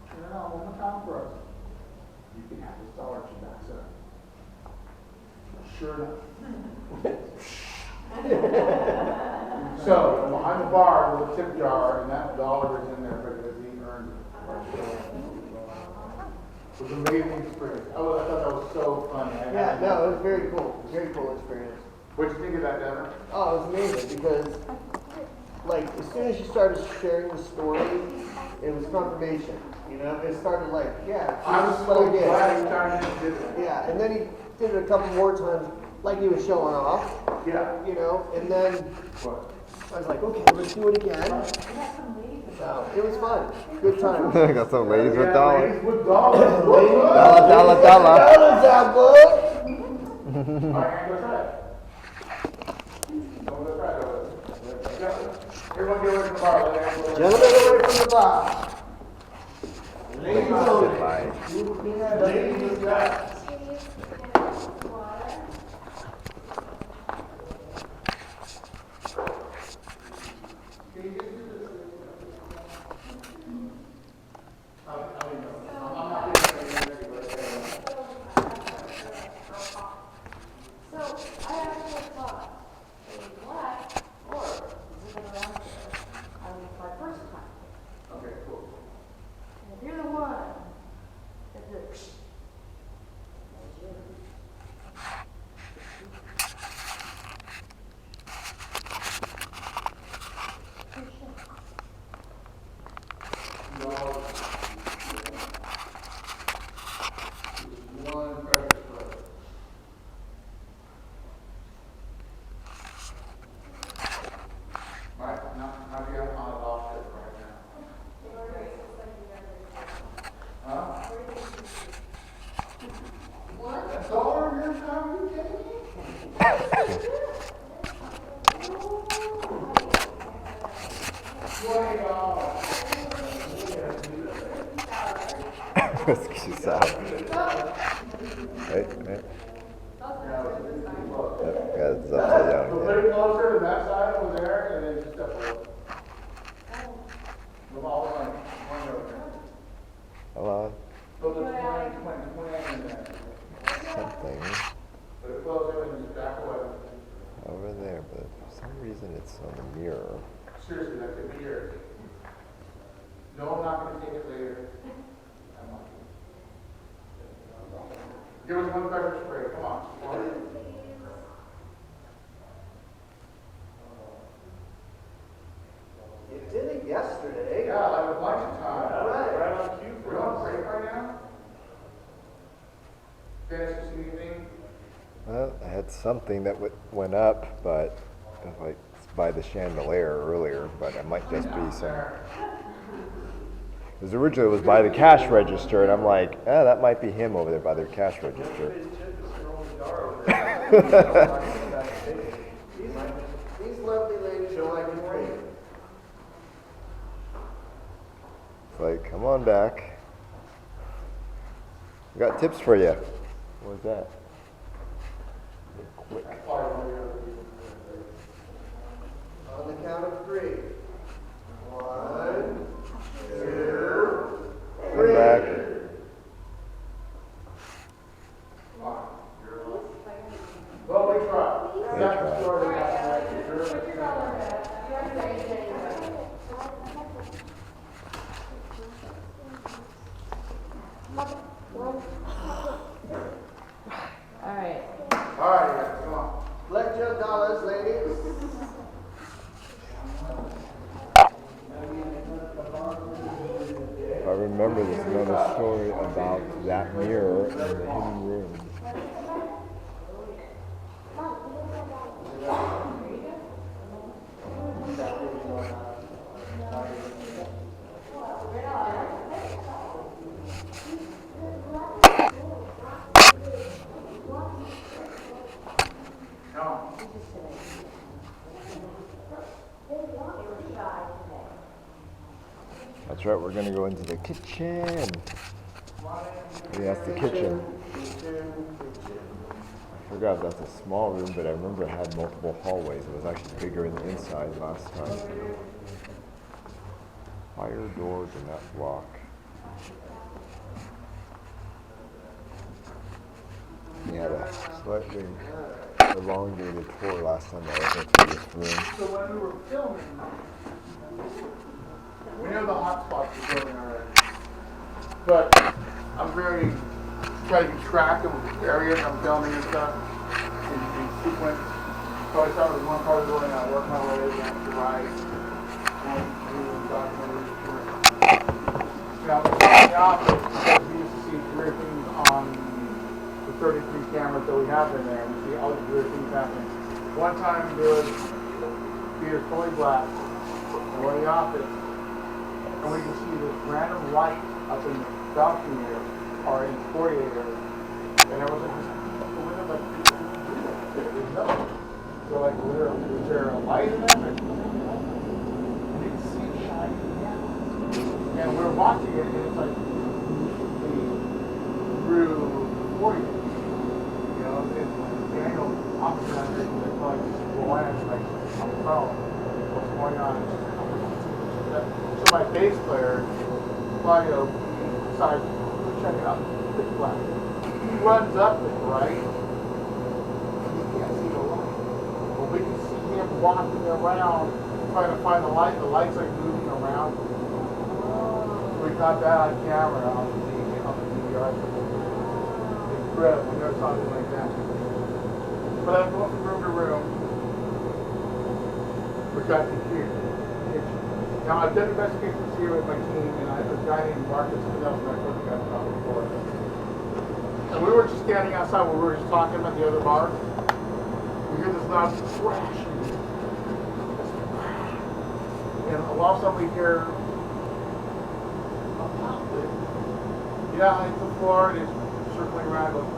A: turn it on one more time for us. You can have this dollar, and she backs it up. Sure enough. So, behind the bar with a tip jar, and that dollar is in there because he earned it. It was an amazing experience. I thought that was so funny.
D: Yeah, no, it was very cool. Very cool experience.
A: What'd you think of that, Devin?
D: Oh, it was amazing because, like, as soon as you started sharing the story, it was confirmation. You know, it started like, yeah.
A: I was so glad he chimed in and did it.
D: Yeah, and then he did it a couple more times, like he was showing off.
A: Yeah.
D: You know, and then
A: What?
D: I was like, okay, let's do it again. So it was fun. Good time.
C: Got some ladies with dollars.
A: Ladies with dollars.
C: Dollar.
D: Dollars out, boy.
A: All right, go try it. Go try it. Everyone get away from the bar.
D: Gentlemen away from the bar. Ladies only.
C: Bye.
D: Ladies with that.
C: She's out. Right. Yeah, it's upside down.
A: So put it closer to that side over there, and then just step over. Move all the way. One over there.
C: Hello.
A: Go to 20 in there.
C: Something
A: Put it closer and just back away.
C: over there, but for some reason it's on the mirror.
A: Seriously, that could be yours. No, I'm not going to take it later. I'm not. Give us one pepper spray. Come on.
D: You did it yesterday.
A: Yeah, like a bunch of time.
D: Right.
A: on cue. We're on break right now. Dennis, you see anything?
C: Well, I had something that went up, but it was like by the chandelier earlier, but it might just be some. Because originally it was by the cash register, and I'm like, that might be him over there by their cash register.
D: These lovely ladies are like a dream.
C: It's like, come on back. We got tips for you. What's that? Quick.
D: On the count of 3. 1, 2, 3.
C: Come back.
A: Well, we try.
C: They
A: That's
C: try.
A: the story we got.
B: All right.
A: All right, guys, come on.
D: Collect your dollars, ladies.
C: I remember there's another story about that mirror in the hidden room. That's right, we're gonna go into the kitchen. Yeah, that's the kitchen. I forgot that's a small room, but I remember it had multiple hallways. It was actually bigger in the inside last time. Fire door do not lock. We had a slightly elongated tour last time I went through this room.
A: So when we were filming, we know the hot spots are filming already. But I'm very trying to keep track of areas I'm filming and stuff in sequence. So I start with one part of the building, I work my way down to the right, and do documentary tour. Now, in the office, because we used to see weird things on the 33 cameras that we have in there, and we see all these weird things happening. One time there was theater fully black, and we're in the office, and we can see this random light up in the balcony area, or in the foyer area, and there was like like, no. So like, was there a light in there? I didn't see it shining. And we were watching it, and it's like, through the foyer. You know, it's like Daniel opposite that thing, they're like, glance, like, on the phone, what's going on? So my bass player, Claudio, decides to check it out, pitch black. He runs up it, right? He can't see the light. But we can see him walking around, trying to find the light. The light's like moving around. We got that on camera on the DVR. Incredible, never saw anything like that. But I'm going from room to room. We got the kitchen. Now I've done investigations here with my team, and I have a guy named Marcus, who else I told you guys about before. And we were just standing outside where we were just talking about the other bar. We hear this loud crash. And all of a sudden we hear, yeah, it's the floor, and it's circling around, goes,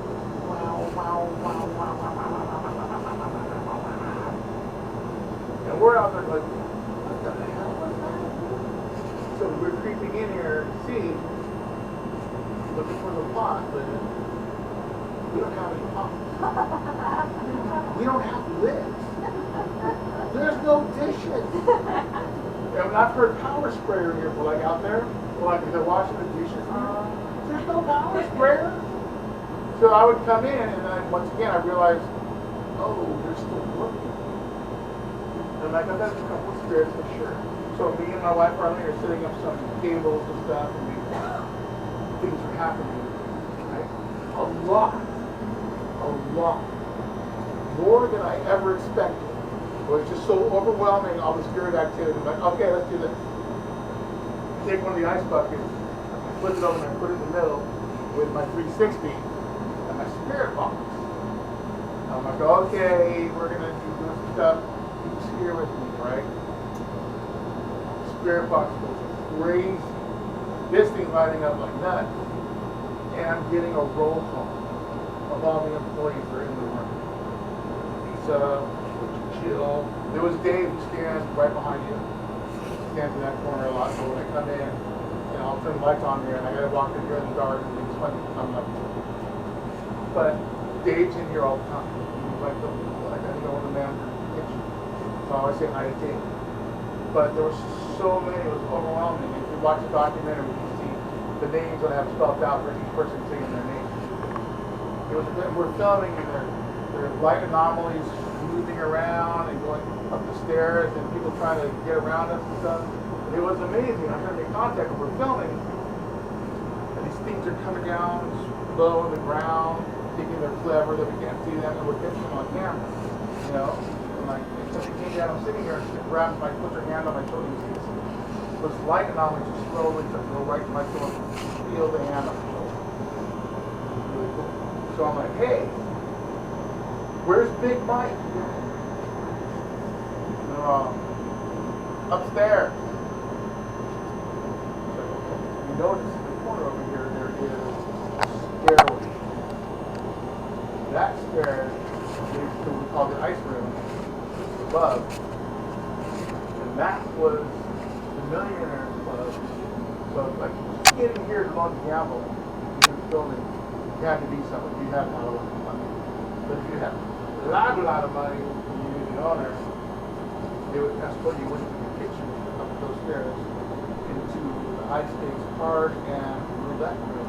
A: wow, wow, wow, wow, wow, wow, wow, wow. And we're out there like, what the hell was that? So we're creeping in here to see, looking for the pot, but we don't have any pots. We don't have lids. There's no dishes. And I've heard power sprayer here, but like out there, like if they're washing the dishes, there's no power sprayer. So I would come in, and then once again I realized, oh, they're still working. And like I've had a couple of spirits for sure. So me and my wife Arlene are setting up some cables and stuff, and things are happening. Right? A lot. More than I ever expected. It was just so overwhelming, all the spirit activity. I'm like, okay, let's do this. Take one of the ice buckets, I flip it over and I put it in the middle with my 360 and my spirit box. I'm like, okay, we're gonna do this stuff. Who's here with me, right? Spirit box goes crazy. This thing lighting up like nuts. And I'm getting a roll call of all the employees that are in the room. Pizza, chill. There was Dave who stands right behind you. Stands in that corner a lot. So when I come in, you know, I'll turn the lights on here, and I gotta walk in here in the dark, and it's funny because I'm like, but Dave's in here all the time. He's like the manager in the kitchen. So I always say hi to Dave. But there was so many, it was overwhelming. If you watch the documentary, you can see the names that I have spelled out for each person saying their name. It was, we're filming, and there are light anomalies moving around and going up the stairs, and people trying to get around us and stuff. It was amazing. I'm trying to make contact, and we're filming, and these things are coming down low on the ground, thinking they're clever, that we can't see them, and we're catching them on camera. You know, and like, so she came down, I'm sitting here, and she grabs my, puts her hand on my shoulder, and sees this light anomaly just slowly to go right to my shoulder, feel the hand on my shoulder. Really cool. So I'm like, hey, where's Big Mike? Upstairs. You notice in the corner over here, there is a stairway. That stair leads to what we call the ice room above. And that was the Millionaires Club So like getting here to learn to gamble in this building, you have to be someone. You have to have a lot of money. But if you have a lot of money, and you're the owner, they would escort you into the kitchen up those stairs into the high stakes card and roulette room.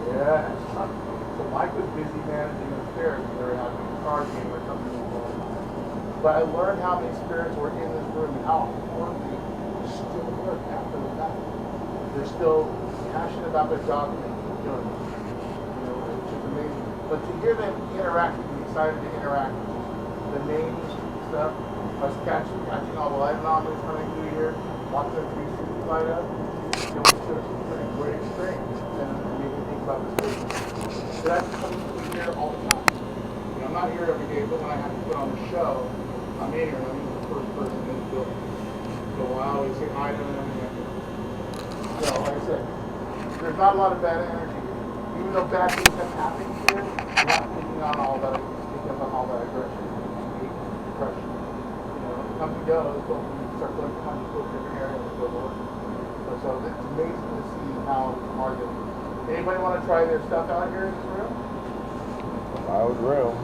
A: Yes. So Mike was busy managing upstairs and they were having a card game or something going on. But I learned how many spirits were in this room and how important they still work after the fact. They're still passionate about their job and they keep doing it. You know, it's just amazing. But to hear them interact and be excited to interact, the names and stuff, us catching all the light anomalies coming through here, watching the 360 light up, it was just a great experience. And it made me think about this business. So that's something we hear all the time. You know, I'm not here every day, but when I have to put on the show, I'm in here and I'm the first person in the building. So I always say hi to them. So, like I said, there's not a lot of bad energy. Even though bad things have happened here, I'm not picking on all that, aggression, hate, depression. You know, come and go, but we start collecting money to go to different areas and go to work. So it's amazing to see how hard it is. Anybody want to try their stuff out here in this room?
C: Loud room.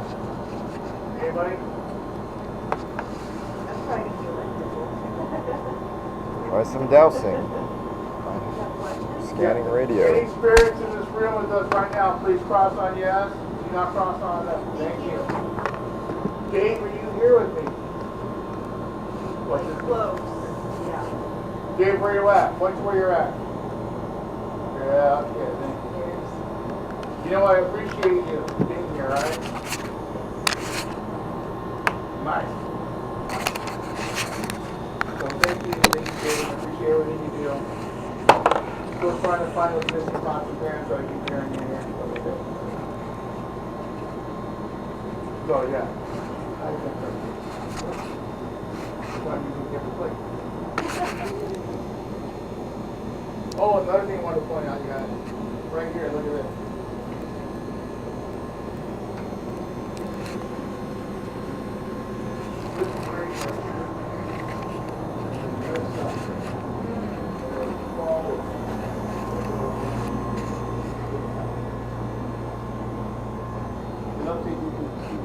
A: Anybody?
F: I'm trying to do it.
C: Try some dousing. Scanning radio.
A: Any spirits in this room with us right now, please cross on yes. Do not cross on no. Thank you. Dave, are you here with me? What's this?
F: Close. Yeah.
A: Dave, where you at? What's where you're at? Yeah, okay, thank you. You know, I appreciate you being here, right? Nice. So thank you, Dave. I appreciate everything you do. Still trying to find those missing pots and pans so I keep hearing you here. So yeah. I think that's why I'm using different plate. Oh, another thing I want to point out, you guys. Right here, look at this. This is great right here. Good stuff. Another thing you can see.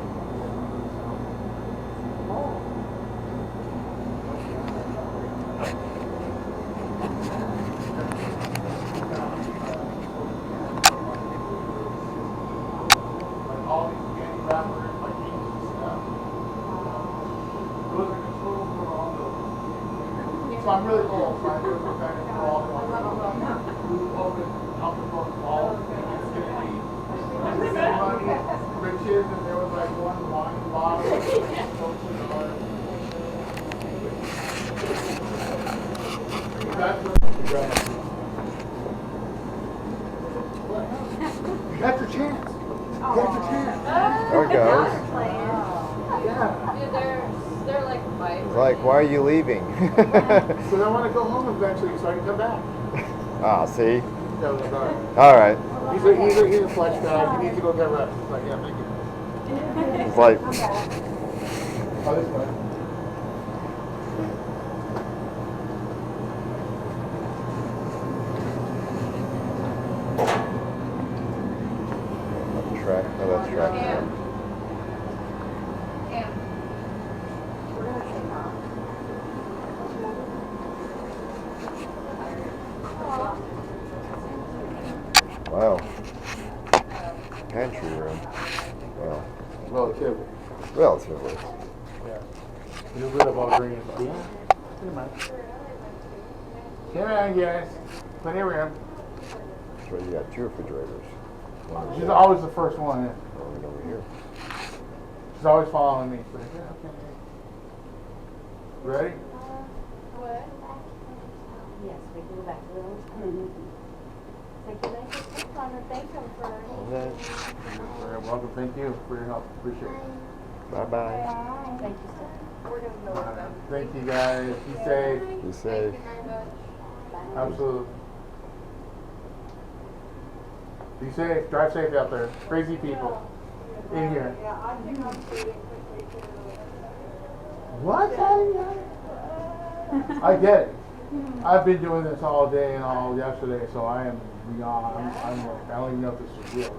A: So I'm really cool. So I'm doing some kind of crawl. Move over out the front wall. It's going to be money, riches, and there was like one wine bottle. That's your chance. That's your chance.
C: There it goes.
A: Yeah.
H: Dude, they're like five.
C: It's like, why are you leaving?
A: Because I want to go home eventually so I can come back.
C: Ah, see?
A: That was all right.
C: All right.
A: He's a flesh bag. He needs to go get rest. It's like, yeah, thank you.
C: It's like,
A: Oh, this way.
C: track. Oh, that's track. Wow. Pantry room. Wow.
A: Relatively.
C: Relatively.
A: Yeah. A little bit of all green. Yeah. Pretty much. Come on, guys. Plenty of room.
C: That's right, you got 2 refrigerators.
A: She's always the first one in.
C: One over here.
A: She's always following me. So, yeah, okay. Ready?
B: Yes, we can go back to those. Say good night to Stefan and thank him for.
A: You're welcome. Thank you for your help. Appreciate it.
C: Bye-bye.
B: Thank you, Stefan.
F: We're gonna go with them.
A: Thank you, guys. Be safe.
C: Be safe.
A: Absolutely. Be safe. Drive safe out there. Crazy people in here.
E: Yeah, I think I'm feeling quickly too.
A: What? I get it. I've been doing this all day and all yesterday, so I am beyond. I'm like, I don't even know if this is real.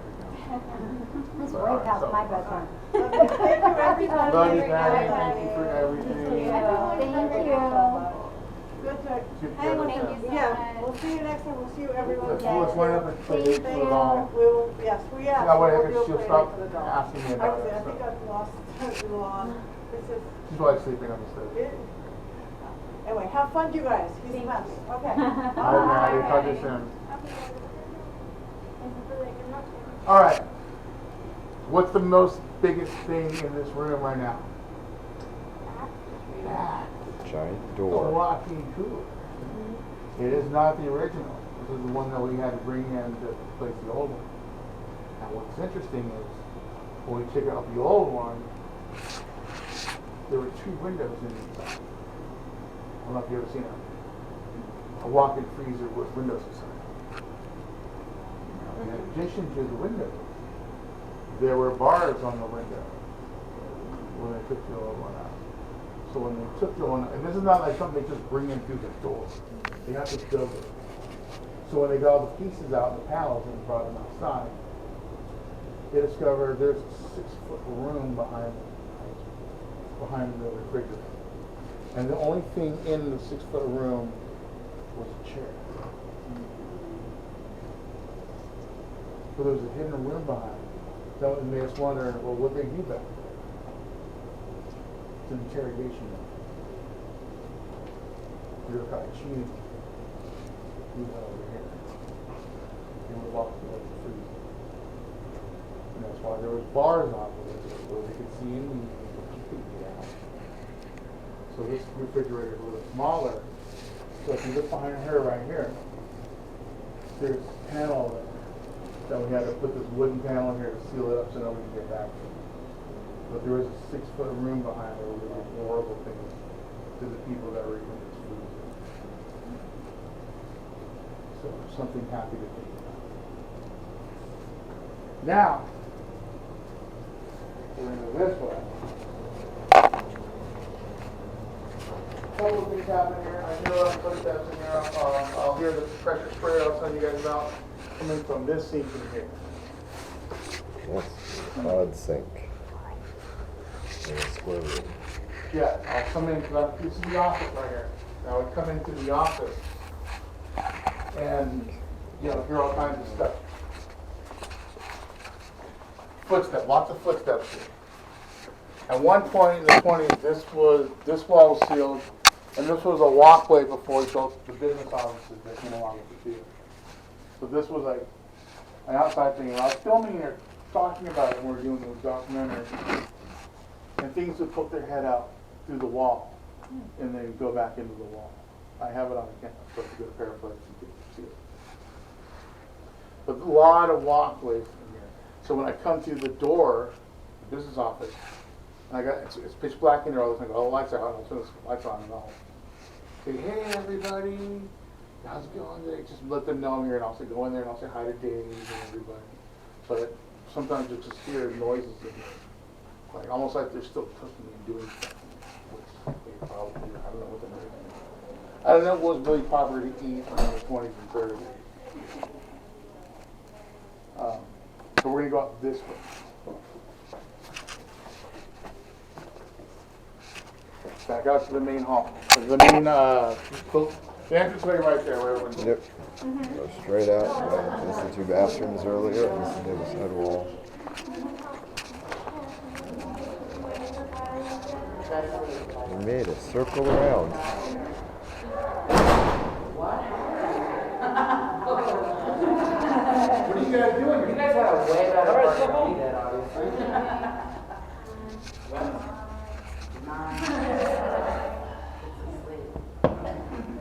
G: It's way past my bedtime.
E: Thank you, everybody.
A: Love you, Patty. Thank you for everything.
G: Thank you.
E: Good to,
A: Hang on,
E: yeah, we'll see you next time, we'll see you everyone.
A: Let's line up and play for the dog.
E: We will, yes, we have.
A: That way,
E: we'll
A: I
E: do
A: can
E: a
A: she'll
E: play
A: stop
E: for the dog.
A: asking me
E: I
A: about
E: was-
A: it.
E: I think I've lost Elon. This is,
A: She's probably sleeping on the stairs.
E: anyway, have fun, you guys. He's the best. Okay.
A: All right, Patty. Talk to you soon. All right. What's the most biggest thing in this room right now? That.
C: Giant
A: The
C: door.
A: walking cooler. It is not the original. This is the one that we had to bring in to replace the old one. Now what's interesting is, when we took out the old one, there were 2 windows in the inside. I don't know if you've ever seen a walk-in freezer with windows inside. Now, in addition to the windows, there were bars on the window when they took the old one out. So when they took the one, and this is not like something they just bring in through the door. They have to build it. So when they got all the pieces out, the panels, and brought them outside, they discovered there's a 6-foot room behind the refrigerator. And the only thing in the 6-foot room was a chair. So there was a hidden room behind it. That made us wonder, well, what they do back there? It's an interrogation room. We were caught cheating. We went over here. They would walk through like the freezer. And that's why there was bars on it where they could see in the evening completely out. So this refrigerator is a little smaller. So if you look behind her right here, there's a panel that we had to put this wooden panel in here to seal it up so nobody can get back to it. But there was a 6-foot room behind where we did horrible things to the people that were eating this food. So something happy to think about. Now, we're going to go this way. A couple of things happen here. I hear a lot of footsteps in here. I'll hear the pressure sprayer I'll tell you guys about coming from this sink in here.
C: Yes. Odd sink. In a square room.
A: Yeah, I'll come in, because this is the office right here. I would come into the office and, hear all kinds of stuff. Footsteps, lots of footsteps here. At one point in the 20s, this wall was sealed, and this was a walkway before we built the business offices that came along with the theater. So this was like an outside thing. And I was filming here, talking about it when we were doing the documentary. And things would put their head out through the wall and then go back into the wall. I have it on the camera, so if you go to Paraplex, you can see it. But a lot of walkways in here. So when I come through the door, the business office, and it's pitch black in there all the time. All the lights are on, I'll turn the lights on and I'll say, hey everybody, how's it going today? Just let them know I'm here, and I'll say, go in there and I'll say hi to Dave and everybody. But sometimes you just hear noises in here. Like, almost like they're still cooking and doing stuff, which they probably do. I don't know what they're doing. I don't know what was really popular to eat in the 20s and 30s. So we're going to go out this way. Back out to the main hall. The main, the entranceway right there where everyone's.
C: Yep. Go straight out. There's the 2 bathrooms earlier. This is the other side wall. We made a circle around.
A: What are you guys doing?
I: You guys had a way better party than we did, obviously.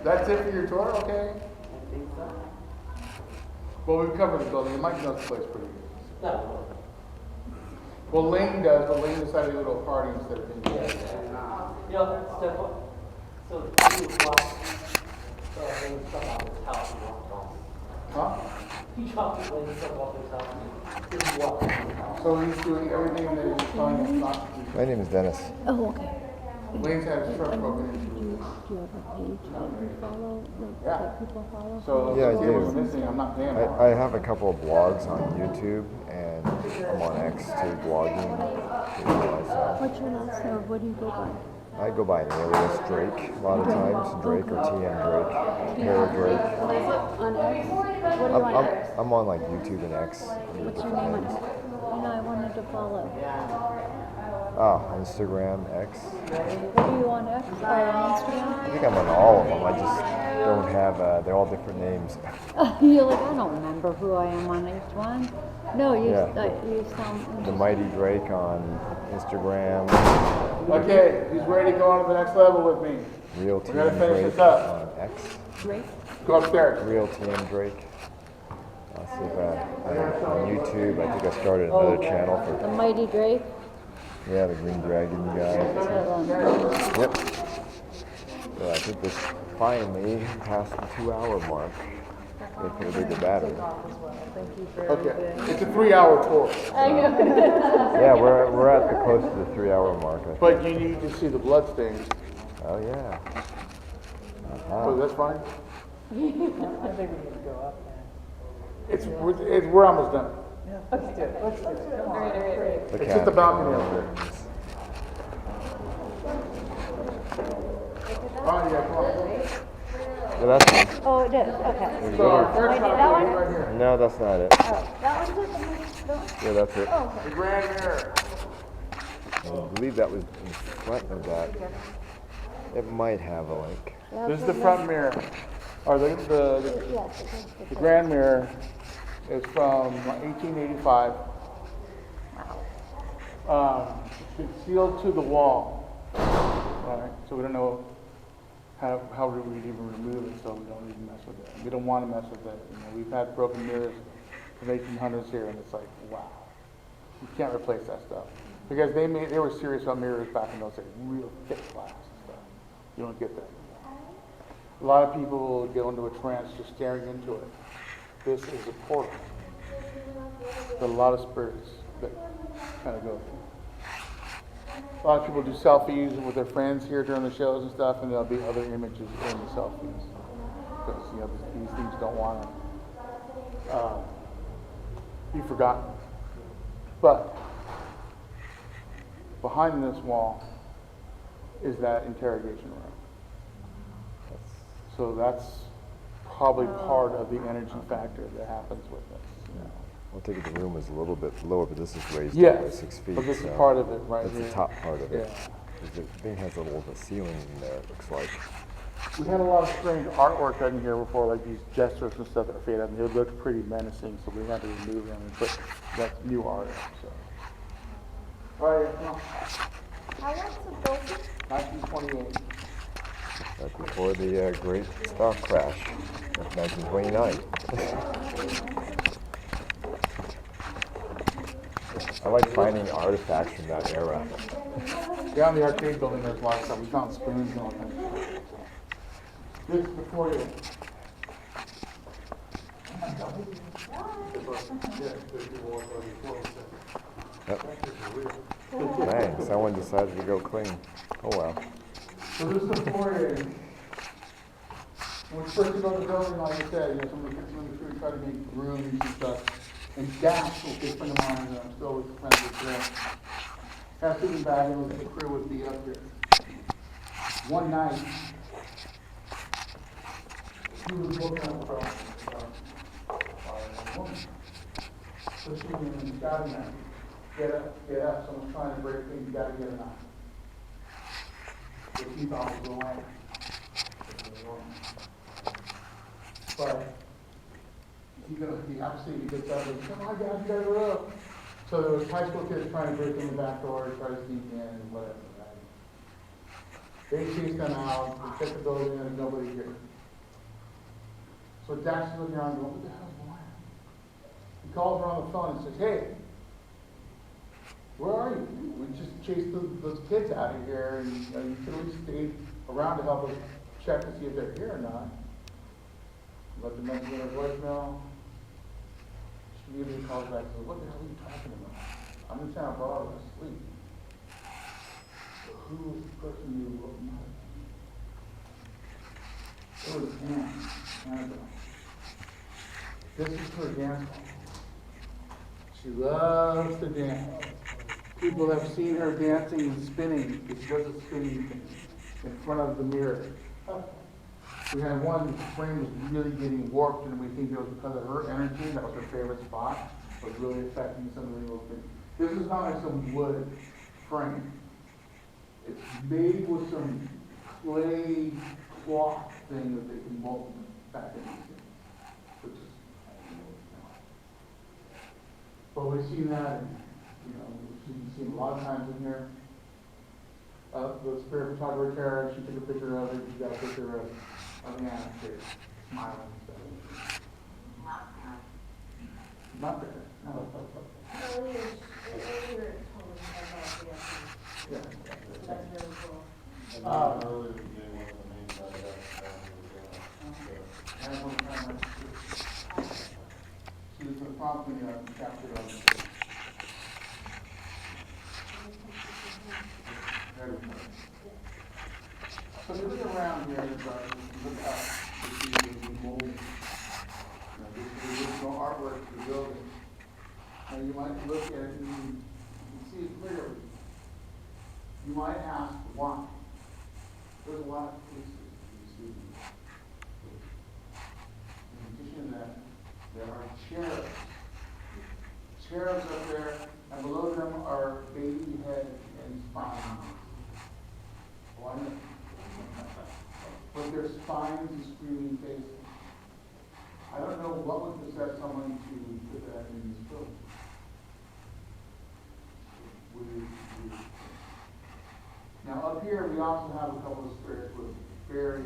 A: That's it for your tour, okay?
I: I think so.
A: Well, we've covered the building. You might know the place pretty good.
I: No.
A: Well, Lane does, but Lane decided to go to a party instead of being here.
I: You know, so 2 o'clock, so Lane stuff off his house and walked off.
A: Huh?
I: He dropped Lane stuff off his house and just walked off his house.
A: So he's doing everything that he's telling us not to do.
C: My name is Dennis.
G: Oh, okay.
A: Lane's had his truck broken into.
G: Do you have a page that you follow, like,
A: Yeah.
G: that people follow?
A: So
C: Yeah, I
A: if
C: do.
A: it was missing, I'm not paying for
C: I
A: it.
C: have a couple of blogs on YouTube, and I'm on X too, blogging.
G: What's your last name? What do you go by?
C: I go by an alias Drake a lot of times, Drake or TM Drake, Para Drake.
G: On X? What do you on X?
C: I'm on like YouTube and X.
G: What's your name on X? You know, I wanted to follow.
C: Instagram, X.
G: What are you on X? Oh, on Instagram?
C: I think I'm on all of them. I just don't have, they're all different names.
G: You're like, I don't remember who I am on each one. No, you,
C: Yeah.
G: you sound
C: The Mighty Drake on Instagram,
A: Okay, who's ready to go on to the next level with me?
C: Real
A: We're gonna
C: TM
A: finish
C: Drake
A: this up.
C: on X.
G: Drake.
A: Go upstairs.
C: Real TM Drake. I'll see if on YouTube, I think I started another channel
G: The
C: for,
G: Mighty Drake.
C: yeah, the Green Dragon guy. Yep. So I think this finally passed the 2-hour mark. They put a bigger battery.
A: Okay, it's a 3-hour tour,
C: Yeah, we're at the close to the 3-hour mark. I think.
A: but you need to see the blood stains,
C: Oh yeah.
A: so that's fine.
I: I think we need to go up there.
A: We're almost done.
I: Let's do it. Let's do it. Come on.
C: The
A: It's just a
C: cat.
A: balcony up there. Oh, yeah, come on.
C: Yeah, that's it.
G: Oh, it is. Okay.
A: So our first
G: Wait,
A: stop
G: that
A: will be
G: one?
A: right here.
C: No, that's not it.
G: Oh, that one's it?
C: Yeah, that's it.
A: The grand mirror.
C: I believe that was in front of that. It might have a link.
A: This is the front mirror, or the grand mirror is from 1885. It's sealed to the wall, right? So we don't know how we would even remove it, so we don't even mess with it. We don't want to mess with it. You know, we've had broken mirrors from 1800s here, and it's like, wow, you can't replace that stuff because they were serious about mirrors back in those days, real thick glass and stuff. You don't get that anymore. A lot of people will go into a trance just staring into it. This is a portal. There's a lot of spirits that kind of go through. A lot of people do selfies with their friends here during the shows and stuff, and there'll be other images in the selfies because you know these things don't want to be forgotten. But behind this wall is that interrogation room. So that's probably part of the energy factor that happens with this. You know.
C: I'll take it the room is a little bit lower, but this is raised to
A: Yes,
C: 6 feet.
A: but this is
C: so
A: part of it right
C: that's
A: here.
C: the top part of it.
A: Yeah.
C: The thing has a little bit of ceiling in there, it looks like.
A: We had a lot of strange artwork in here before, like these gestures and stuff that are faded, and they looked pretty menacing, so we had to remove them and put that new art up, so. All right, come on.
H: How long's the building?
A: 1928.
C: Right before the great stock crash of 1929. I like finding artifacts from that era.
A: Down the arcade building, there's a lot of stuff. We found spoons and all kinds of stuff. This is before you.
C: Yep. Dang, someone decided to go clean. Oh well.
A: So this is the foyer. When we first go to the building, like I said, you know, some of the crew try to make rooms and stuff. And Dash was a good friend of mine, and I'm still friends with him. Half sitting back, and the crew would be up here. One night, she was looking at a woman. So she went and shouting at me, get up, someone's trying to break in, you gotta get a knife. So she thought it was a lamp. But he absolutely gets up and says, oh my God, you guys are up. So there was high school kids trying to break in the back door, try to sneak in and whatever. Right? They chased them out, they checked the building, and there's nobody here. So Dax is looking around going, what the hell's going on? He calls her on the phone and says, hey, where are you? We just chased those kids out of here, and you could at least stay around to help us check to see if they're here or not. Let the message in her voicemail. She immediately calls back and says, what the hell are you talking about? I'm in town, bro, I was asleep. So who was the person you wrote my dance, Annabelle. This is her dance hall. She loves to dance. People have seen her dancing and spinning. She does a spinning thing in front of the mirror. We had one, the frame was really getting warped, and we think it was because of her energy. That was her favorite spot. Was really affecting some of the little things. This is not like some wood frame. It's made with some clay cloth thing that they can mold back into. Which is, but we've seen that, and, we've seen a lot of times in here. The spirit photographer, Tara, she took a picture of it. She got a picture of Anna here, smiling and stuff. Not there. No.
B: Earlier told me about the,
A: Yeah.
B: that's really cool.
J: Earlier today, one of the main guys
A: She was going to prompt me to capture it on the There we go. So if you look around here, look out, you see the mold. This is the original artwork of the building. Now you might look at it and you see it clearly. You might ask why. There's a lot of places you see. In addition to that, there are cherubs. Cherubs up there, and below them are baby head and spines. Why not? But their spines and screaming faces. I don't know what would possess someone to put that in this building. Now up here we also have a couple of spirits with very,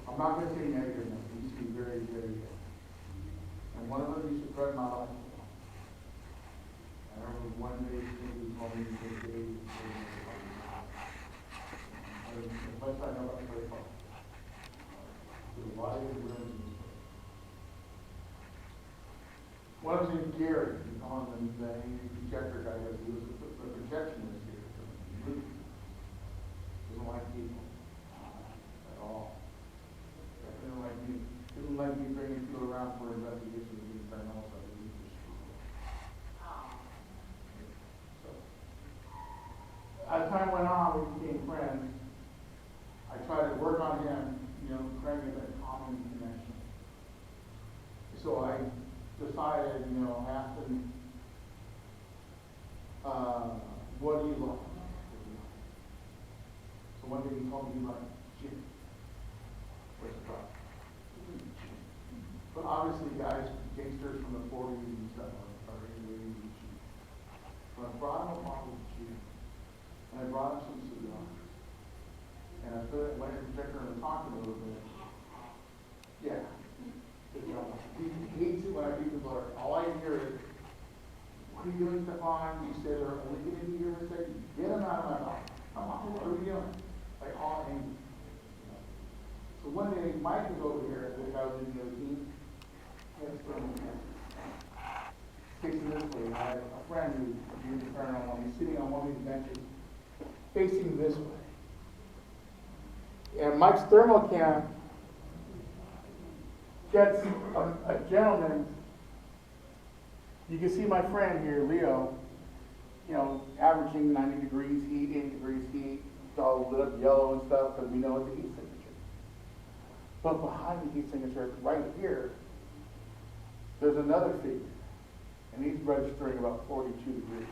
A: I'm not going to say negative, they used to be very, very good. And one of them used to threaten my life. I remember one day he told me to take days. The place I know about the very far. There's a lot of good rooms in this place. One of them is Gary. We call him the projector guy. He was the projectionist here. Doesn't like people at all. Definitely like me. Didn't like me bringing people around for investigations of being paranormal stuff. So, as time went on, we became friends. I tried to work on him, creating that common connection. So I decided, I asked him, what do you like? So one day he told me he liked gin. Where's the problem? But obviously guys, gangsters from the 40s and stuff are into gin. So I brought him a bottle of gin. And I brought him some cigars. And I put it, went to the projector and talked to him a little bit. Yeah. He hates it when I do the blur. All I hear is, what are you doing, Stefan? You said they're only going to be here for a second. Get him out of my mouth. Come on, what are we doing? Like all angry. So one day, Mike was over here, the guy was in the other team. Facing this way, I had a friend who was in Paranormal. He's sitting on one of these benches, facing this way. And Mike's thermal can gets a gentleman. You can see my friend here, Leo, averaging 90 degrees heat, 80 degrees heat. It's all lit up yellow and stuff because we know it's a heat signature. But behind the heat signature, right here, there's another figure. And he's registering about 42 degrees.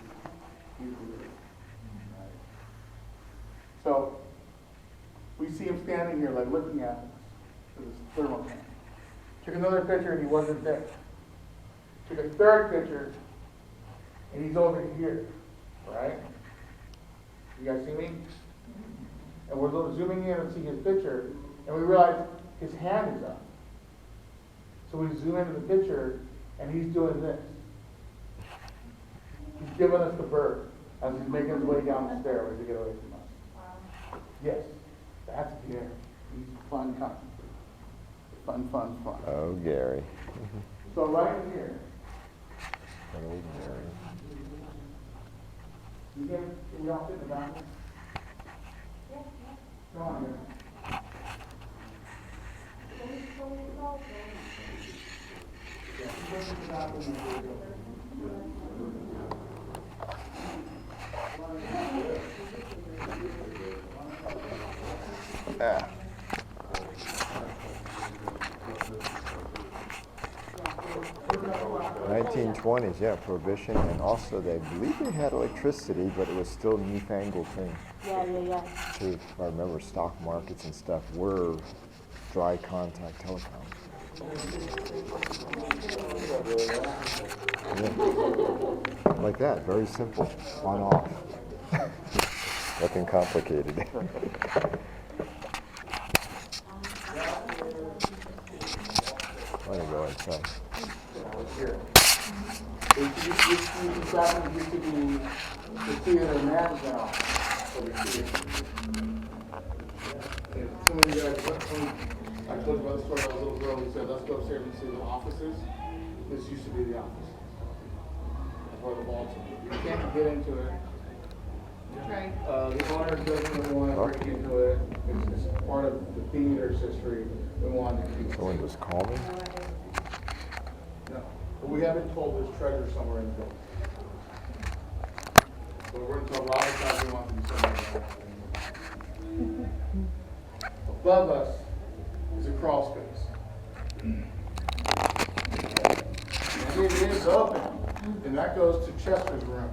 A: Right. So, we see him standing here, like looking at us with his thermal can. Took another picture and he wasn't there. Took a third picture and he's over here, right? You guys see me? And we're zooming in and see his picture, and we realize his hand is up. So we zoom into the picture and he's doing this. He's giving us the bird as he's making his way down the stairway to get away from us. Yes, that's Gary. He's fun company. Fun.
C: Oh, Gary.
A: So right here.
C: Oh, Gary.
A: Can we all sit in the bathroom? Come on here.
C: Ah. 1920s, yeah, Prohibition, and also they believe they had electricity, but it was still a newfangled thing.
B: Yeah.
C: Too, if I remember, stock markets and stuff were dry contact telecom. Yeah. Like that, very simple, on off. Nothing complicated. I'm gonna go inside.
A: Here. This bathroom used to be the theater management office over here. And some of you guys, I told you about the story about the little girl who said, let's go upstairs and see the offices. This used to be the office. That's where the vaults are. You can't get into it.
H: Right.
A: The owner doesn't want to break into it. It's part of the theater's history. We wanted to keep it.
C: Someone just call me?
A: No, but we haven't told there's treasure somewhere in the building. But we're going to tell Robert that we want to be somewhere in there. Above us is a crawl space. And it is open, and that goes to Chester's room.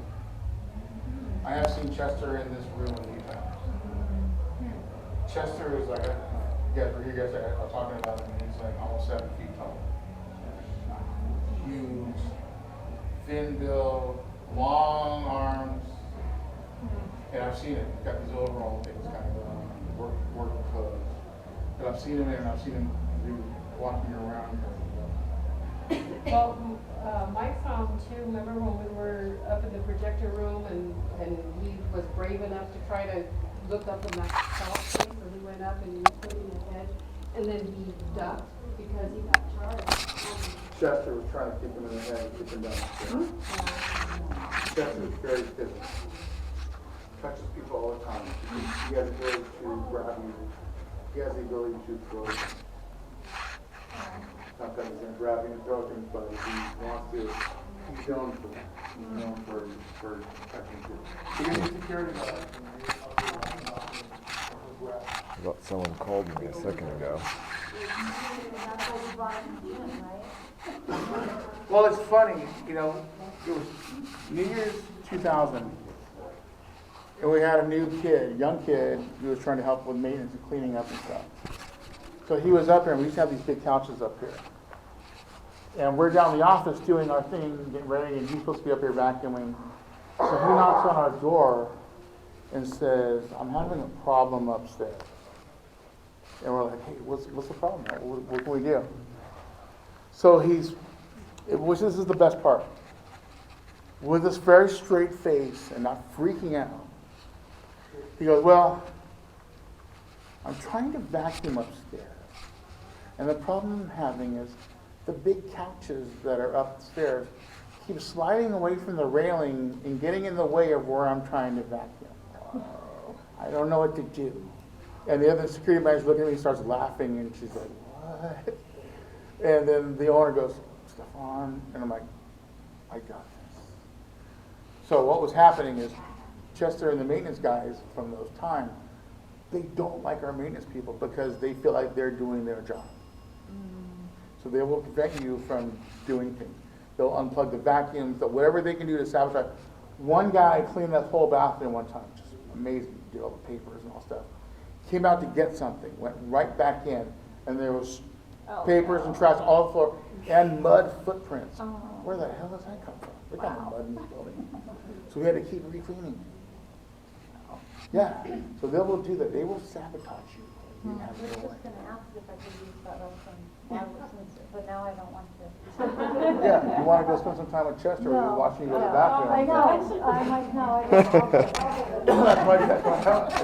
A: I have seen Chester in this room a few times. Chester is like, you guys are talking about him, and he's like almost 7 feet tall. Huge, thin build, long arms, and I've seen it. He's got these overall things, kind of work clothes. But I've seen him and I've seen him walking around.
H: Well, Mike found too, remember when we were up in the projector room and he was brave enough to try to look up in that crawl space, so he went up and he was putting his head, and then he ducked because he got charged.
A: Chester was trying to kick him in the head and kick him down the stairs. Chester is very physical. Touches people all the time. He has the ability to grab you. He has the ability to throw you. Not that he's going to grab you and throw things, but if he wants to, he's known for that. He's known for touching people. He is a security guard.
C: I thought someone called me a second ago.
A: Well, it's funny, you know, it was New Year's 2000, and we had a new kid, young kid, who was trying to help with maintenance and cleaning up and stuff. So he was up here, and we used to have these big couches up here. And we're down in the office doing our thing, getting ready, and he's supposed to be up here vacuuming. So he knocks on our door and says, I'm having a problem upstairs. And we're like, hey, what's the problem? What can we do? So this is the best part. With this very straight face and not freaking out, he goes, well, I'm trying to vacuum upstairs. And the problem I'm having is the big couches that are upstairs keep sliding away from the railing and getting in the way of where I'm trying to vacuum. I don't know what to do. And the other security manager looks at me and starts laughing, and she's like, what? And then the owner goes, Stefan, and I'm like, I got this. So what was happening is Chester and the maintenance guys from those times, they don't like our maintenance people because they feel like they're doing their job. So they will prevent you from doing things. They'll unplug the vacuums, whatever they can do to sabotage. One guy cleaned that whole bathroom one time, just amazing, did all the papers and all stuff. Came out to get something, went right back in, and there was papers and trash all the floor, and mud footprints. Where the hell does that come from? Look at the mud in this building. So we had to keep re-cleaning. Yeah, so they will do that. They will sabotage you.
G: I was just gonna ask if I could use that open, but now I don't want to.
A: Yeah, you want to go spend some time with Chester, or you're watching you go to the bathroom.
G: I know, I might, no, I don't.
A: That's why I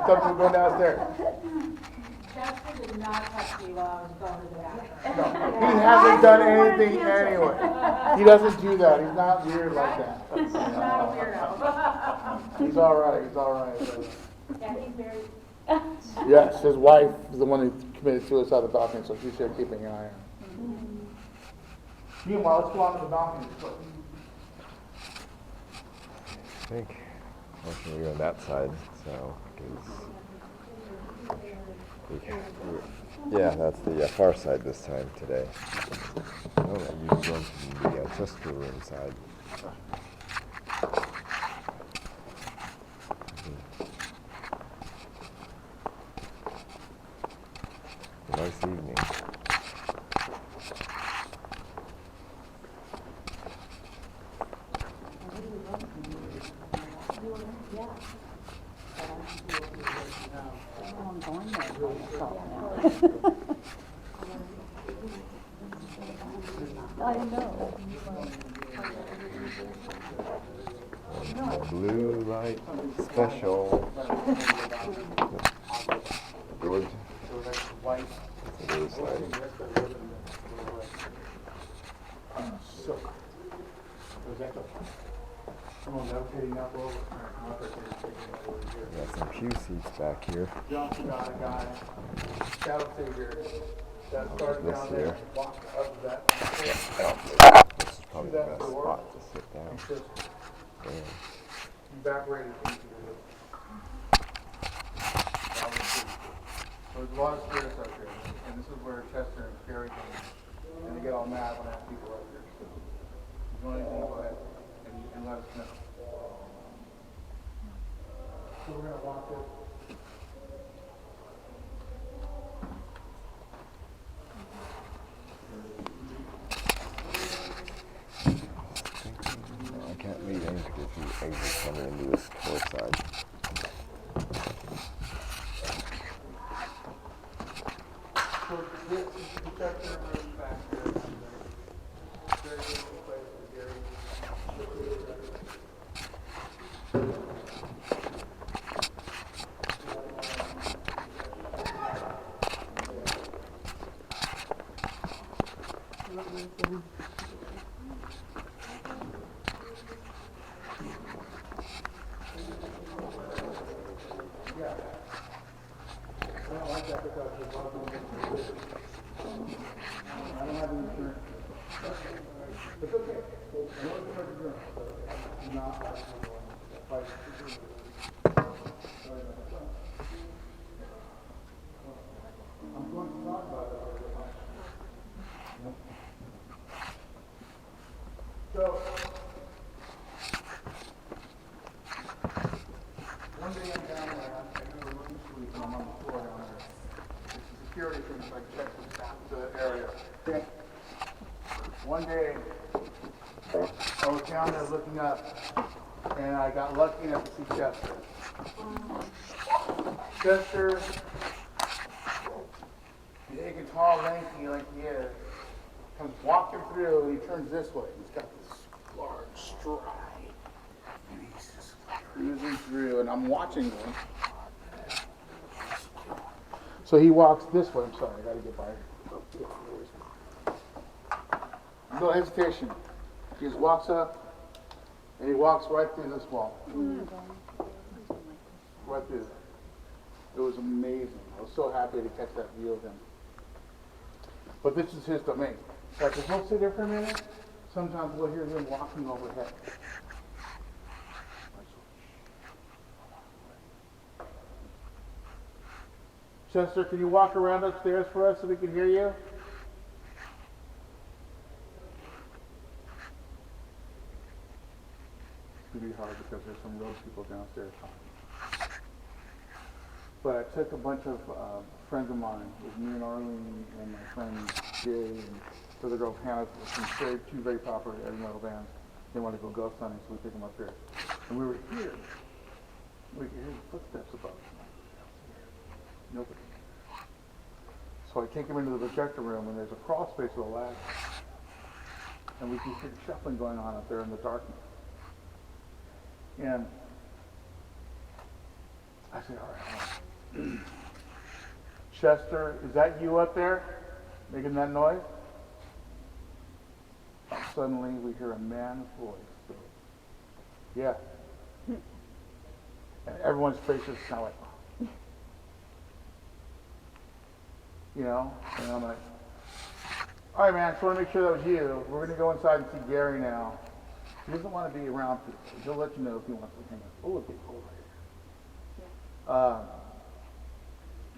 A: thought you were going downstairs.
H: Chester did not touch me while I was going to the bathroom.
A: No, he hasn't done anything anyway. He doesn't do that. He's not weird like that.
H: He's not a weirdo.
A: He's all right. He's all right.
H: Yeah, he's very.
A: Yes, his wife is the one who committed suicide at the balcony, so she's here keeping an eye on him. Meanwhile, let's go on to the balcony.
C: I think we're on that side, so yeah, that's the far side this time today. Oh, you go to the Chester room side. Nice evening.
G: I'm going there by myself now. I know.
C: Blue light special. Good. It is lighting.
A: So, was that the someone rotating up over?
C: Got some pew seats back here.
A: Jump, got a guy, shadow figure, that started
C: This
A: down
C: here.
A: there, walked up that.
C: This is probably the best spot to sit down. Yeah.
A: Evaporated into the There's a lot of spirits out there, and this is where Chester and Carrie come in. And they get all mad when I have people out there. So, if you want anything, go ahead and let us know. So we're gonna walk it.
C: I can't read anything if you exit coming into this door side.
A: So this is the Chester room back here. Very good place for Gary. I don't like that because there's a lot of I don't have any insurance. It's okay. I know it's a good room, but it's not like I'm going to talk about it. So, one day I'm down there, I go to room sleep and I'm on the floor down there. It's a security thing, so I check the area. Okay. One day, I was down there looking up, and I got lucky enough to see Chester. Chester, big and tall, lanky like he is, comes walking through, and he turns this way. He's got this large stride, and he's just cruising through, and I'm watching him. So he walks this way. I'm sorry, I gotta get by here. No hesitation. He just walks up, and he walks right through this wall. Right through there. It was amazing. I was so happy to catch that view of him. But this is his domain. Like, if we'll sit there for a minute, sometimes we'll hear him walking overhead. Chester, can you walk around upstairs for us so we can hear you? It's going to be hard because there's some road people downstairs talking. But I took a bunch of friends of mine, it was me and Arlene and my friend Jay and the other girl Hannah, some two very popular heavy metal bands. They wanted to go ghost hunting, so we took them up here. And we were here. We could hear the footsteps above us. Nobody. So I take him into the projector room, and there's a crawl space with a ladder. And we can hear shuffling going on up there in the darkness. And I said, all right. Chester, is that you up there making that noise? Suddenly we hear a man's voice. So, yeah. And everyone's faces sound like, you know? And I'm like, All right, man, just want to make sure that was you. We're going to go inside and see Gary now. He doesn't want to be around people. He'll let you know if he wants to hang out. Oh, it's getting cold right here.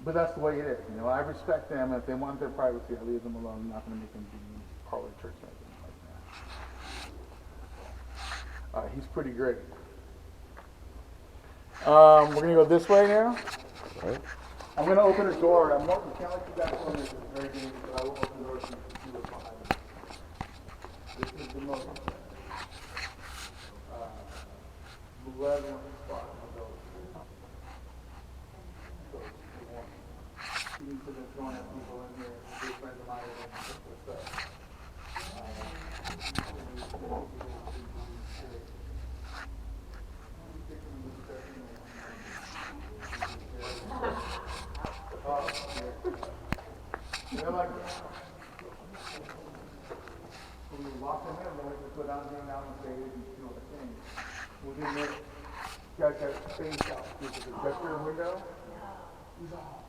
A: But that's the way it is. You know, I respect them. If they want their privacy, I leave them alone. I'm not going to make them be parlor church or anything like that. He's pretty great. We're going to go this way now.
C: Right.
A: I'm going to open a door. I'm not kind of like you guys told me this is very dangerous, but I will open the door so you can see what's behind me. This is the most malevolent spot in the building. So, you need to be throwing at people in here, good friends of mine, and stuff. They're like, when we walk in there, we go down here now and say, you know the thing. Within there, guys got space out through the bedroom window. He's all,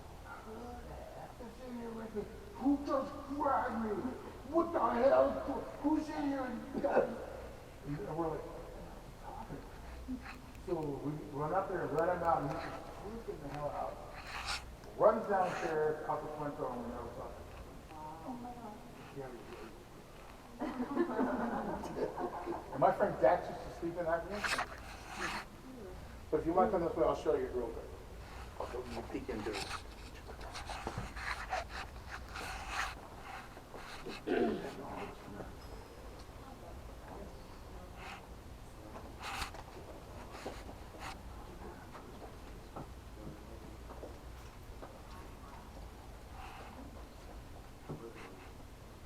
A: who just grabbed me? What the hell? Who's in here? And we're like, talking. So we run up there and let him out, and he's like, who's getting the hell out? Runs downstairs, out the front door, and we never saw him. Oh my God. And my friend Dax used to sleep in that room. But if you want to come this way, I'll show you real quick. I'll go and peek into it.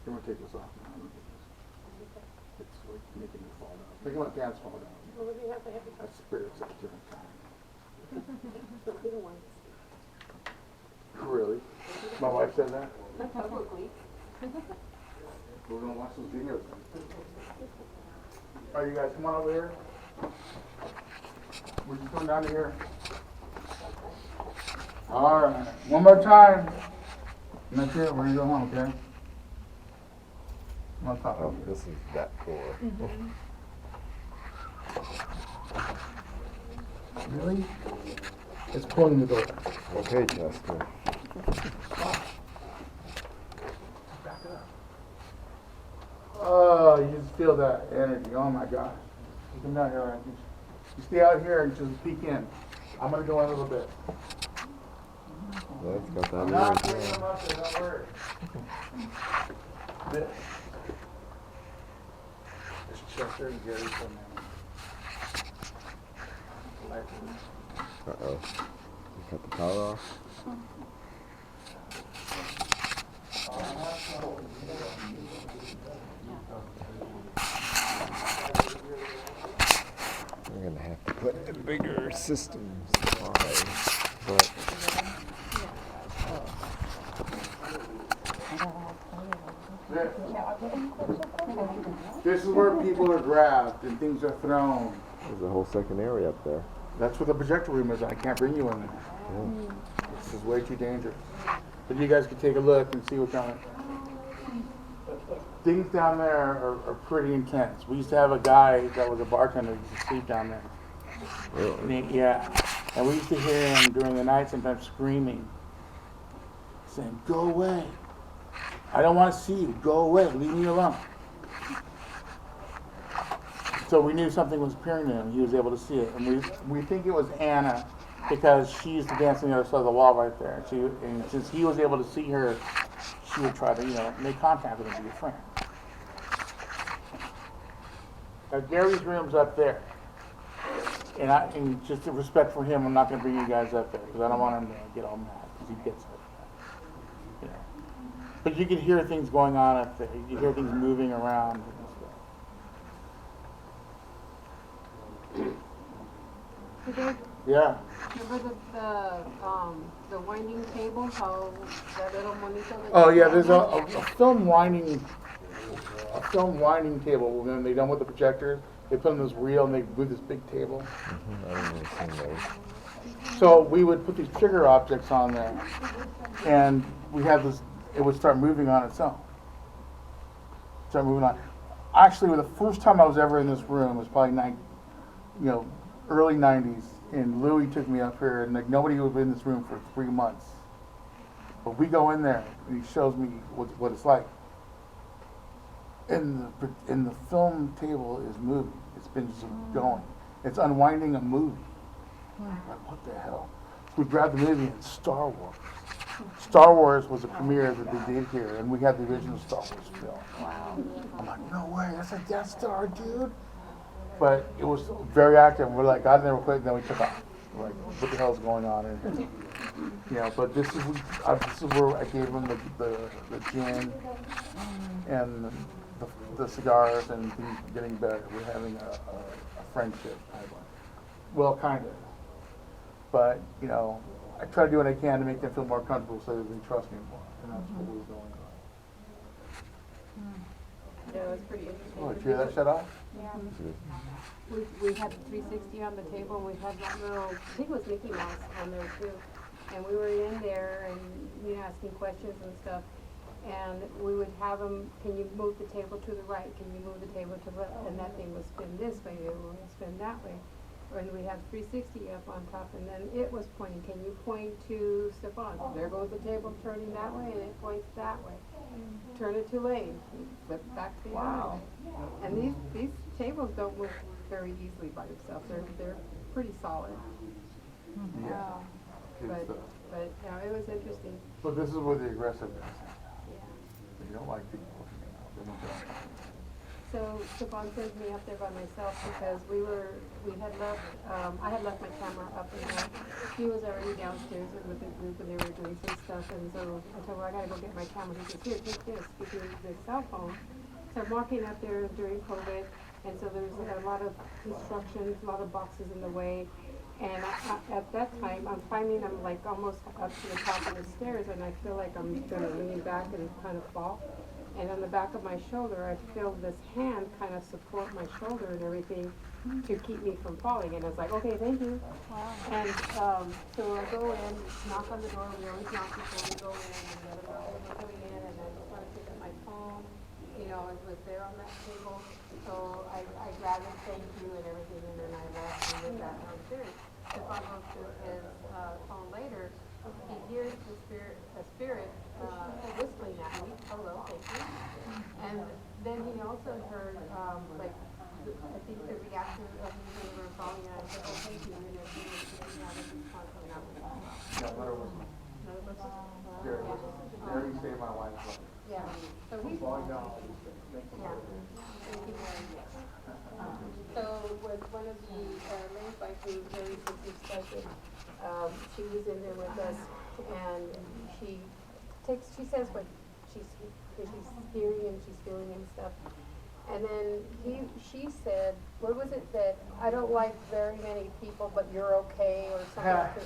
A: I'm going to take this off now. It's like making me fall down. Making my pants fall down. That's spirits at different time. Really? My wife said that?
H: Publicly.
A: We're going to watch those videos. All right, you guys, come on over here. We're just going down to here. All right. One more time. And that's it. We're going to go home, okay?
C: Oh, this is that door.
A: Really? It's pulling the door.
C: Okay, Chester.
A: Back it up. Oh, you just feel that energy. Oh my gosh. You come down here, right? You stay out here and just peek in. I'm going to go in a little bit.
C: Yeah, it's got
A: I'm
C: that
A: not
C: energy.
A: bringing them up there, don't worry. This. It's Chester and Gary from
C: Uh-oh. You cut the power off? We're going to have to put in bigger systems. But
A: This is where people are grabbed and things are thrown.
C: there's a whole second area up there.
A: That's what the projector room is. I can't bring you in there.
C: Yeah.
A: This is way too dangerous. But you guys can take a look and see what kind of things down there are pretty intense. We used to have a guy that was a bartender who used to sleep down there.
C: Really?
A: And yeah. And we used to hear him during the night sometimes screaming, saying, "Go away. I don't want to see you. Go away. Leave me alone." So we knew something was appearing to him. He was able to see it. And we think it was Anna because she used to dance on the other side of the wall right there. And since he was able to see her, she would try to, make contact with him, be a friend. Now Gary's room's up there. And just in respect for him, I'm not going to bring you guys up there because I don't want him to get all mad because he gets it. But you can hear things going on up there. You can hear things moving around and stuff. Yeah.
H: Remember the winding table, how that little monito?
A: Oh yeah, there's a film winding table. When they're done with the projectors, they put on this reel and they move this big table.
C: I haven't really seen those.
A: So we would put these trigger objects on there, and we have this. It would start moving on its own. start moving on. Actually, the first time I was ever in this room was probably early 90s, and Louis took me up here, and like nobody was in this room for 3 months. But we go in there, and he shows me what it's like. And the film table is moving. It's been just going. It's unwinding a movie. Like, what the hell? So we grabbed the movie, and it's Star Wars. Star Wars was a premiere that they did here, and we had the original Star Wars film. Wow. I'm like, no way, that's a Death Star, dude. But it was very active. We're like, God never quit, and then we took off. We're like, what the hell's going on? And, but this is where I gave him the gin and the cigars, and things getting better. We're having a friendship. Well, kind of. But, I try to do what I can to make them feel more comfortable so that they trust me more. And that's what was going on.
H: Yeah, it was pretty interesting.
A: Oh, did you hear that shut off?
H: Yeah. We had the 360 on the table, and we had that little, I think it was Mickey Mouse on there too. And we were in there and, asking questions and stuff. And we would have them, can you move the table to the right? Can you move the table to the left? And that thing would spin this way, it would spin that way. And we had 360 up on top, and then it was pointing. Can you point to Stefan? There goes the table turning that way, and it points that way. Turn it to Lane. Flip back to the other way. And these tables don't move very easily by themselves. They're pretty solid.
A: Yeah.
H: But it was interesting.
A: But this is where the aggressiveness.
H: Yeah.
A: You don't like people.
H: So Stefan sends me up there by myself because I had left my camera up in there. He was already downstairs with the group, and they were doing some stuff, and so I told him, I gotta go get my camera. He says, here, take this, give me the cell phone. So I'm walking up there during COVID, and so there's a lot of construction, a lot of boxes in the way. And at that time, I'm finding I'm like almost up to the top of the stairs, and I feel like I'm gonna lean back and kind of fall. And on the back of my shoulder, I feel this hand kind of support my shoulder and everything to keep me from falling. And I was like, okay, thank you. Wow. And so I go in, knock on the door. We always knock before we go in. And the other guy coming in, and I just want to pick up my phone. It was there on that table. So I grabbed it, thank you, and everything, and then I left and went back downstairs. Stefan goes to his phone later. He hears a spirit whistling at me, hello, thank you. And then he also heard, I think the reaction of me when we were falling, and I said, oh, thank you, and then he was having this coming out with me.
A: Yeah, another one. Gary saved my wife's life.
H: Yeah. So he's
A: falling down.
H: Yeah. Thank you very much. So with one of the Lane's wife who very quickly started, she was in there with us, and she says what she's hearing and she's feeling and stuff. And then she said, what was it that, I don't like very many people, but you're okay, or something like that.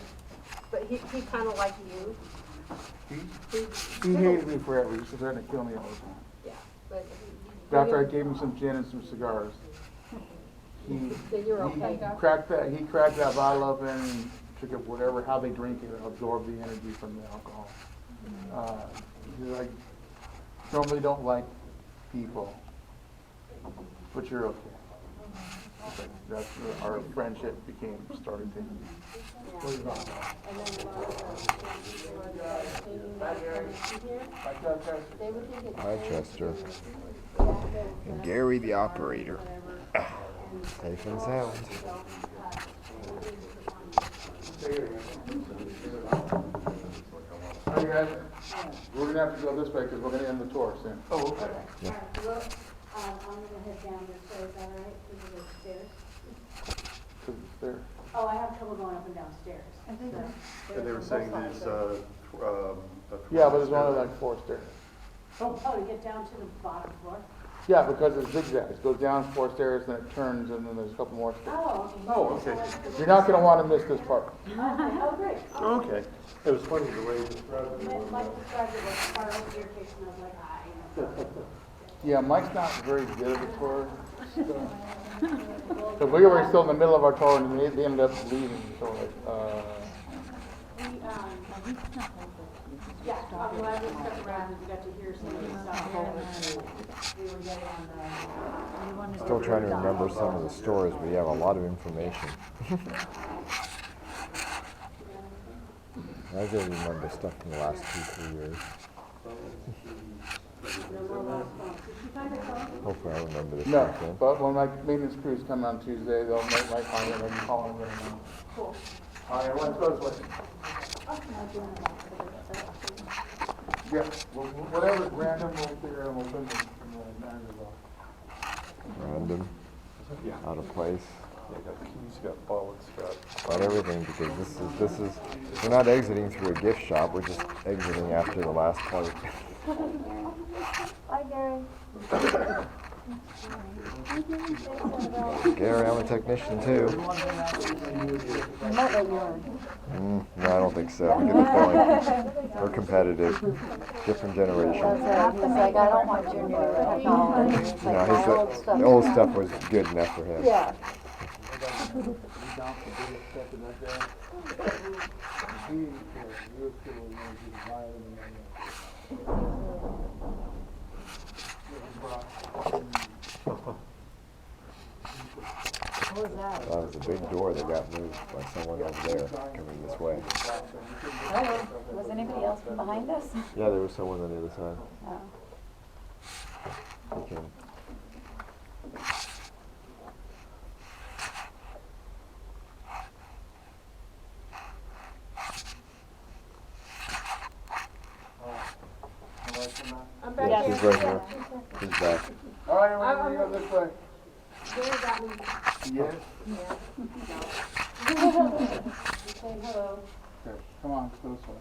H: But he kind of liked you.
A: He hated me forever. He used to threaten to kill me all the time.
H: Yeah, but
A: after I gave him some gin and some cigars, he cracked that bottle open and took it, whatever, how they drink it, and absorb the energy from the alcohol. He's like, normally don't like people, but you're okay. That's our friendship started taking.
H: And then a lot of they would think it's
C: Hi, Chester. And Gary, the operator. Safe and sound.
A: Hi guys, we're gonna have to go this way because we're gonna end the tour soon. Oh, okay.
B: I'm gonna head down this way, is that all right? To the stairs?
A: Because it's there.
B: Oh, I have trouble going up and downstairs. I think
J: And they were saying these,
A: Yeah, but there's only like 4 stairs.
B: Oh, to get down to the bottom floor?
A: Yeah, because it zigzags. It goes down 4 stairs, then it turns, and then there's a couple more stairs.
B: Oh, okay.
A: You're not gonna want to miss this part.
B: Oh, great.
J: Okay. It was funny the way you described it.
B: Mike described it as part of the staircase, and I was like,
A: Yeah, Mike's not very good at the tour stuff. So we were still in the middle of our tour, and they ended up leaving. So like,
E: Yeah, I'm glad we stuck around and we got to hear some of the stuff. We were getting on the.
C: Still trying to remember some of the stories, but you have a lot of information. I do remember stuff from the last 2-3 years. Hopefully I remember this
A: No,
C: weekend.
A: but when my maintenance crews come on Tuesday, they'll make my find it, I can call them right now.
E: Cool.
A: All right, let's go this way. Yeah, whatever's random, we'll figure it out, we'll put it in the manager's office.
C: Random,
A: Yeah.
C: out of place.
J: You got the keys, you got bullets,
C: About everything, because this is, we're not exiting through a gift shop, we're just exiting after the last part.
G: Bye, Gary.
C: Gary, I'm a technician too. No, I don't think so. I get the point. We're competitive. Different generation.
G: That's it. He's like, I don't want your new technology. It's like my old stuff.
C: The old stuff was good enough for him.
G: Yeah. What was that?
C: That was a big door that got moved by someone over there coming this way.
G: Oh, was anybody else from behind us?
C: Yeah, there was someone on the other side.
G: Oh.
C: Okay.
E: I'm back
C: Yeah,
E: here.
C: she's right here. She's back.
A: All right, everybody, go this way.
E: Gary got me.
A: Yes?
E: Say hello.
A: Okay, come on, let's go this way.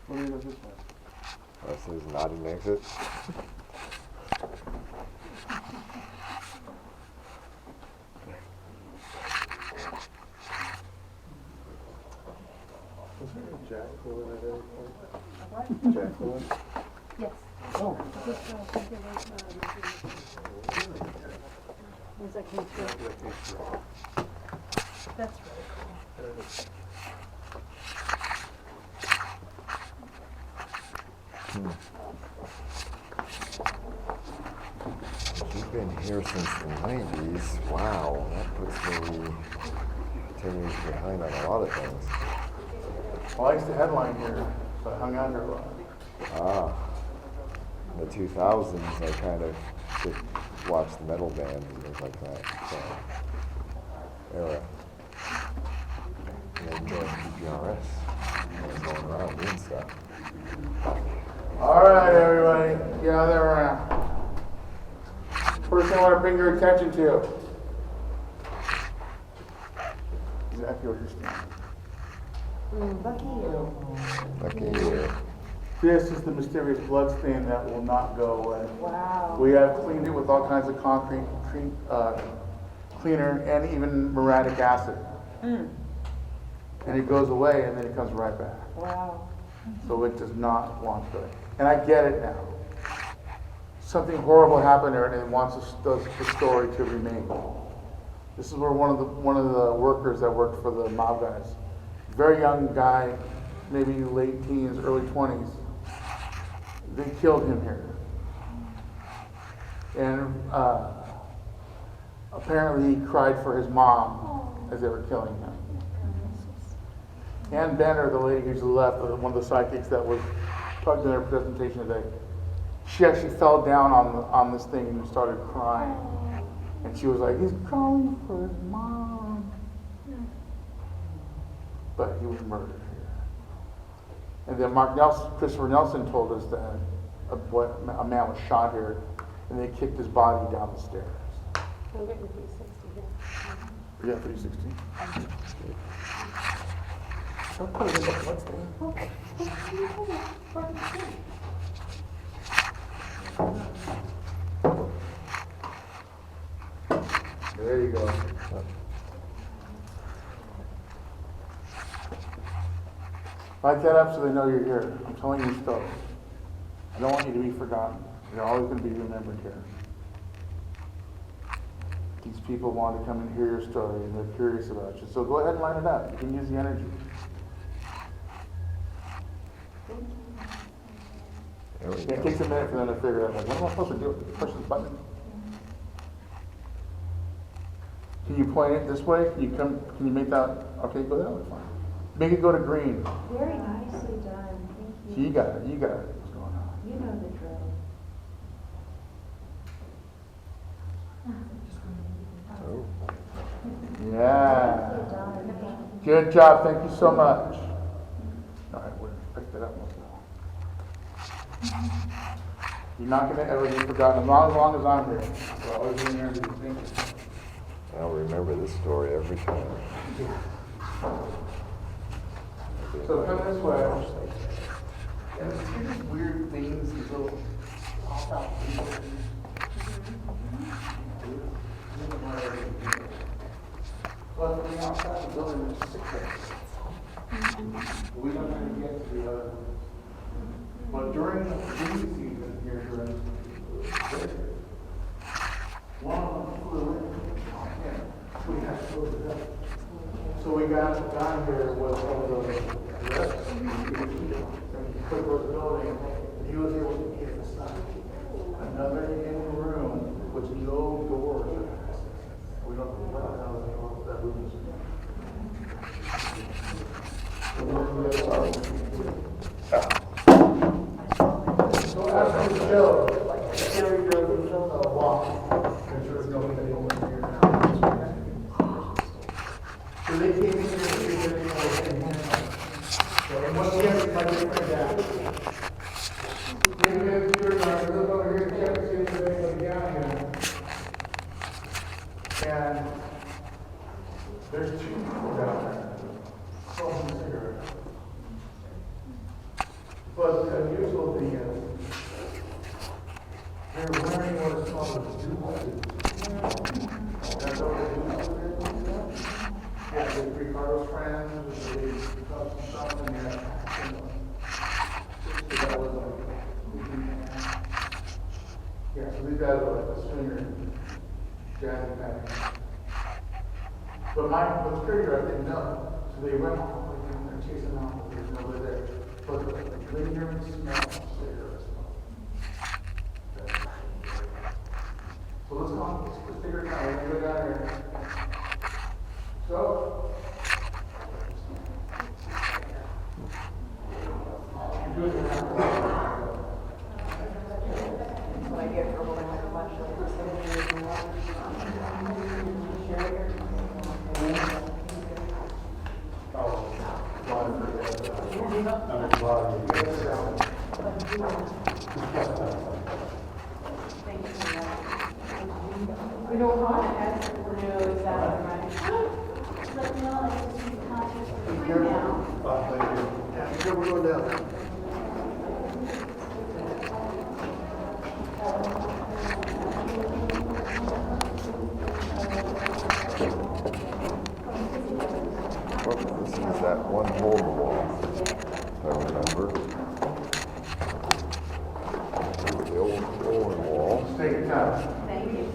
A: We're gonna go this way.
C: That says not an exit.
J: Was there a jack fluid at any point? Jack fluid?
G: Yes.
A: Oh.
G: Where's that came through? That's really cool.
C: She's been here since the 90s. Wow, that puts me 10 years behind on a lot of things.
A: Well, I used to headline here, so I hung out here a lot.
C: Ah, in the 2000s, I kind of did watch the metal bands and things like that. So, era. And then joined PGRS. I was going around doing stuff.
A: All right, everybody, gather around. First thing I want to bring your attention to. Exactly what you're saying.
C: Lucky you.
A: This is the mysterious blood stain that will not go away.
E: Wow.
A: We have cleaned it with all kinds of concrete cleaner and even muriatic acid. And it goes away and then it comes right back.
E: Wow.
A: So it does not want to. And I get it now. Something horrible happened there and it wants the story to remain. This is where one of the workers that worked for the mob guys, very young guy, maybe late teens, early 20s, they killed him here. And apparently he cried for his mom as they were killing him. Ann Benner, the lady who's left, one of the psychics that was talking in her presentation today, she actually fell down on this thing and started crying. And she was like, he's calling for his mom. But he was murdered here. And then Christopher Nelson told us that a man was shot here and they kicked his body down the stairs.
E: I'm getting 360 here.
A: Yeah, 316. Don't put it in the blood stain. There you go. Light that up so they know you're here. I'm telling you stories. I don't want you to be forgotten. You're always going to be remembered here. These people want to come and hear your story and they're curious about you. So go ahead and line it up. You can use the energy.
C: There we
A: It
C: go.
A: takes a minute for them to figure out, like, what am I supposed to do? Push this button? Can you point it this way? Can you make that, okay, go that way, fine. Make it go to green.
B: Very nicely done, thank you.
A: You got it, what's going on?
B: You know the drill.
C: Oh,
A: Yeah. Good job, thank you so much. All right, we'll pick that up once more. You're not gonna ever be forgotten, as long as I'm here. We're always in here and do things.
C: I'll remember this story every time.
A: So come this way. And see these weird things, these little pop-out pieces. Well, from the outside of the building, there's 6 of us. We don't really get to the other. But during the rainy season here, one of them flew in. We had to close it up. So we got down here was one of those arrests. And he took over the building, and he was able to get inside. Another hidden room with no doors. We don't know what the hell that room is. So after the show, Terry drove a walk. There's nobody over here now. So they came in here and figured it out. And once again, it's my different dad. Maybe you're not, you look over here and check to see if there's anybody down here. And there's 2 people down there smoking cigarettes. But the unusual thing is, they're wearing what is called a do-suit. That's what they do. Yeah, the Ricardo's friends, they got some stuff in there. So that was like, yeah, so these guys are like a swinger, jazzy band. But what's crazier, I didn't know. So they went off, like, and they're chasing off, but there's nobody there. But the lingering smell of cigarettes. So let's go on, let's figure it out, we're gonna go down here. So.
E: We don't want to ask for news out of money.
B: Let me know, like, it's too conscious for
D: Take
B: free
D: care.
B: now.
D: Yeah, here we're going down.
C: well, this is that one hole in the wall, if I remember. The old flooring wall.
A: Take your time.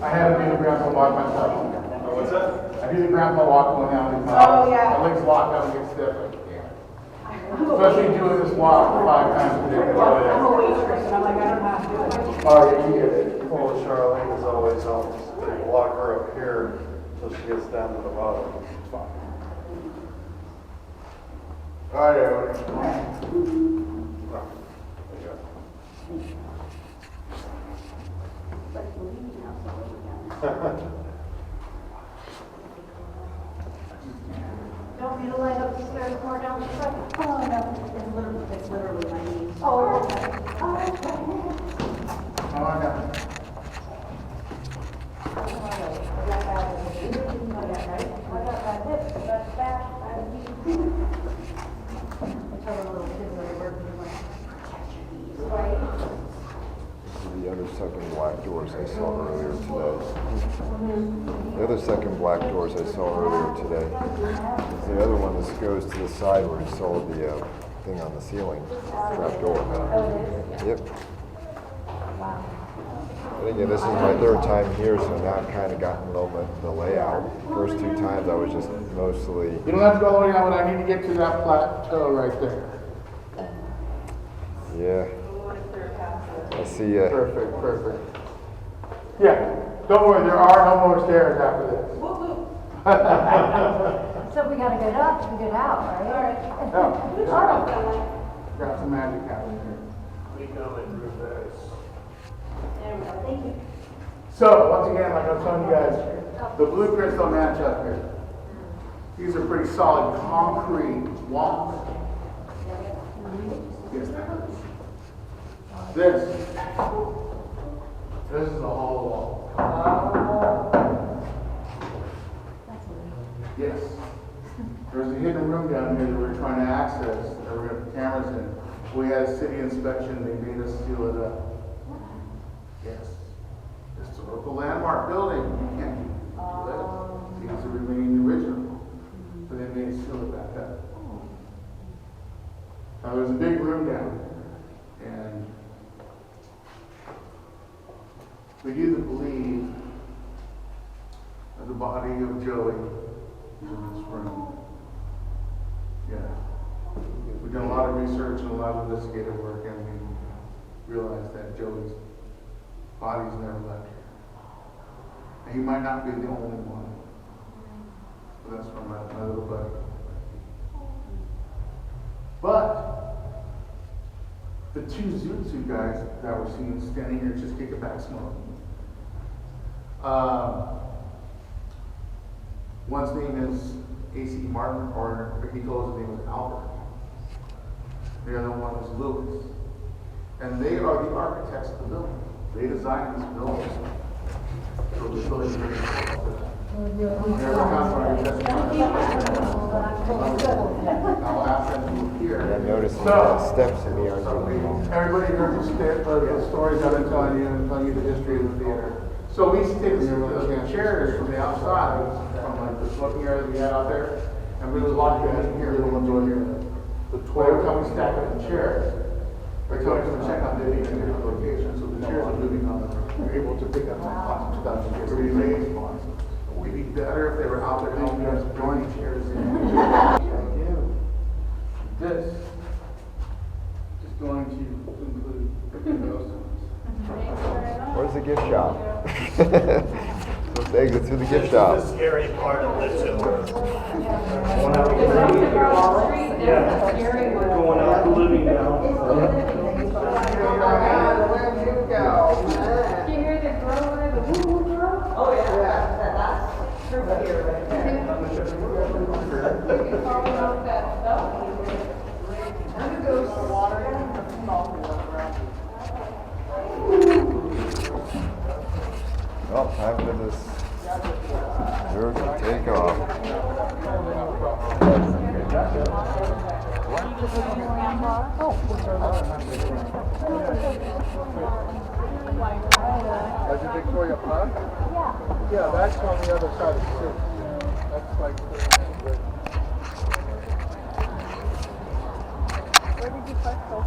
A: I had to do the grandpa walk myself.
J: What's that?
A: I do the grandpa walk going down these
E: Oh,
A: mountains.
E: yeah.
A: My legs lock up and get stiff. Like, especially doing this walk 5 times a day.
E: I'm a waitress, and I'm like, I don't know how to do it.
A: Oh, yeah, you get it.
J: Well, Charlene is always helps. They lock her up here so she gets down to the bottom.
A: It's fine. All right, everybody.
B: Don't need to light up the stairs more down the front. Oh, no, it's literally my knees. Oh, okay. Oh, okay.
A: Come on down.
C: These are the other second black doors I saw earlier today. The other second black doors I saw earlier today. Is the other one that goes to the side where you saw the thing on the ceiling, trap door. Yep. And again, this is my 3rd time here, so now I've kind of gotten to know the layout. First 2 times I was just mostly.
A: You don't have to go all the way down, but I need to get to that plateau right there.
C: Yeah. I see ya.
A: Perfect, perfect. Yeah, don't worry, there are no more stairs after this.
G: So we gotta get up to get out, right?
A: No, got some magic happening here.
D: We go in reverse.
F: There we go, thank you.
A: So, once again, like I was telling you guys, the blueprints don't match up here. These are pretty solid concrete walls. Yes. This is a hollow wall. Yes. There's a hidden room down here that we're trying to access, that we're going to put cameras in. We had a city inspection, they made us seal it up. Yes. Historical landmark building, you can't do that. These are remaining original. So they made us seal it back up. Now there's a big room down there, and we do believe that the body of Joey is in this room. Yeah. We've done a lot of research and a lot of investigative work, and we realized that Joey's body's never left here. And he might not be the only one. But that's from my little buddy. But the two Zoot Suit guys that were seen standing here just kicking back smoke. One's name is A.C. Martin, or he told us his name was Albert. The other one was Lewis. And they are the architects of the building. They designed this building. So the building is very important. I'll ask them to appear.
C: I'm noticing
A: So,
C: the steps in the argument wall.
A: everybody heard the stories I've been telling you and telling you the history of the theater. So we used to take the chairs from the outside, from like the smoking area that we had out there, and we would lock them in here, the ones over here. Every time we stack up the chairs, we're telling them to check on the different locations, so the chairs are moving on. We're able to pick up some class of 2,000 chairs. It'd be amazing. It'd be better if they were out there helping us join chairs in. This is going to include those.
C: Where's the gift shop? Let's exit through the gift shop.
D: This is the scary part of this.
I: Yeah. Going out the living now.
H: Did you hear the grower, the woo-woo girl?
F: Oh, yeah, that's true here right there.
H: You can follow up that stuff.
C: Well, time for this Zurich to take off.
A: That's the Victoria Park? Yeah, that's on the other side of the city. That's like 30 minutes away.
G: Where did you park those?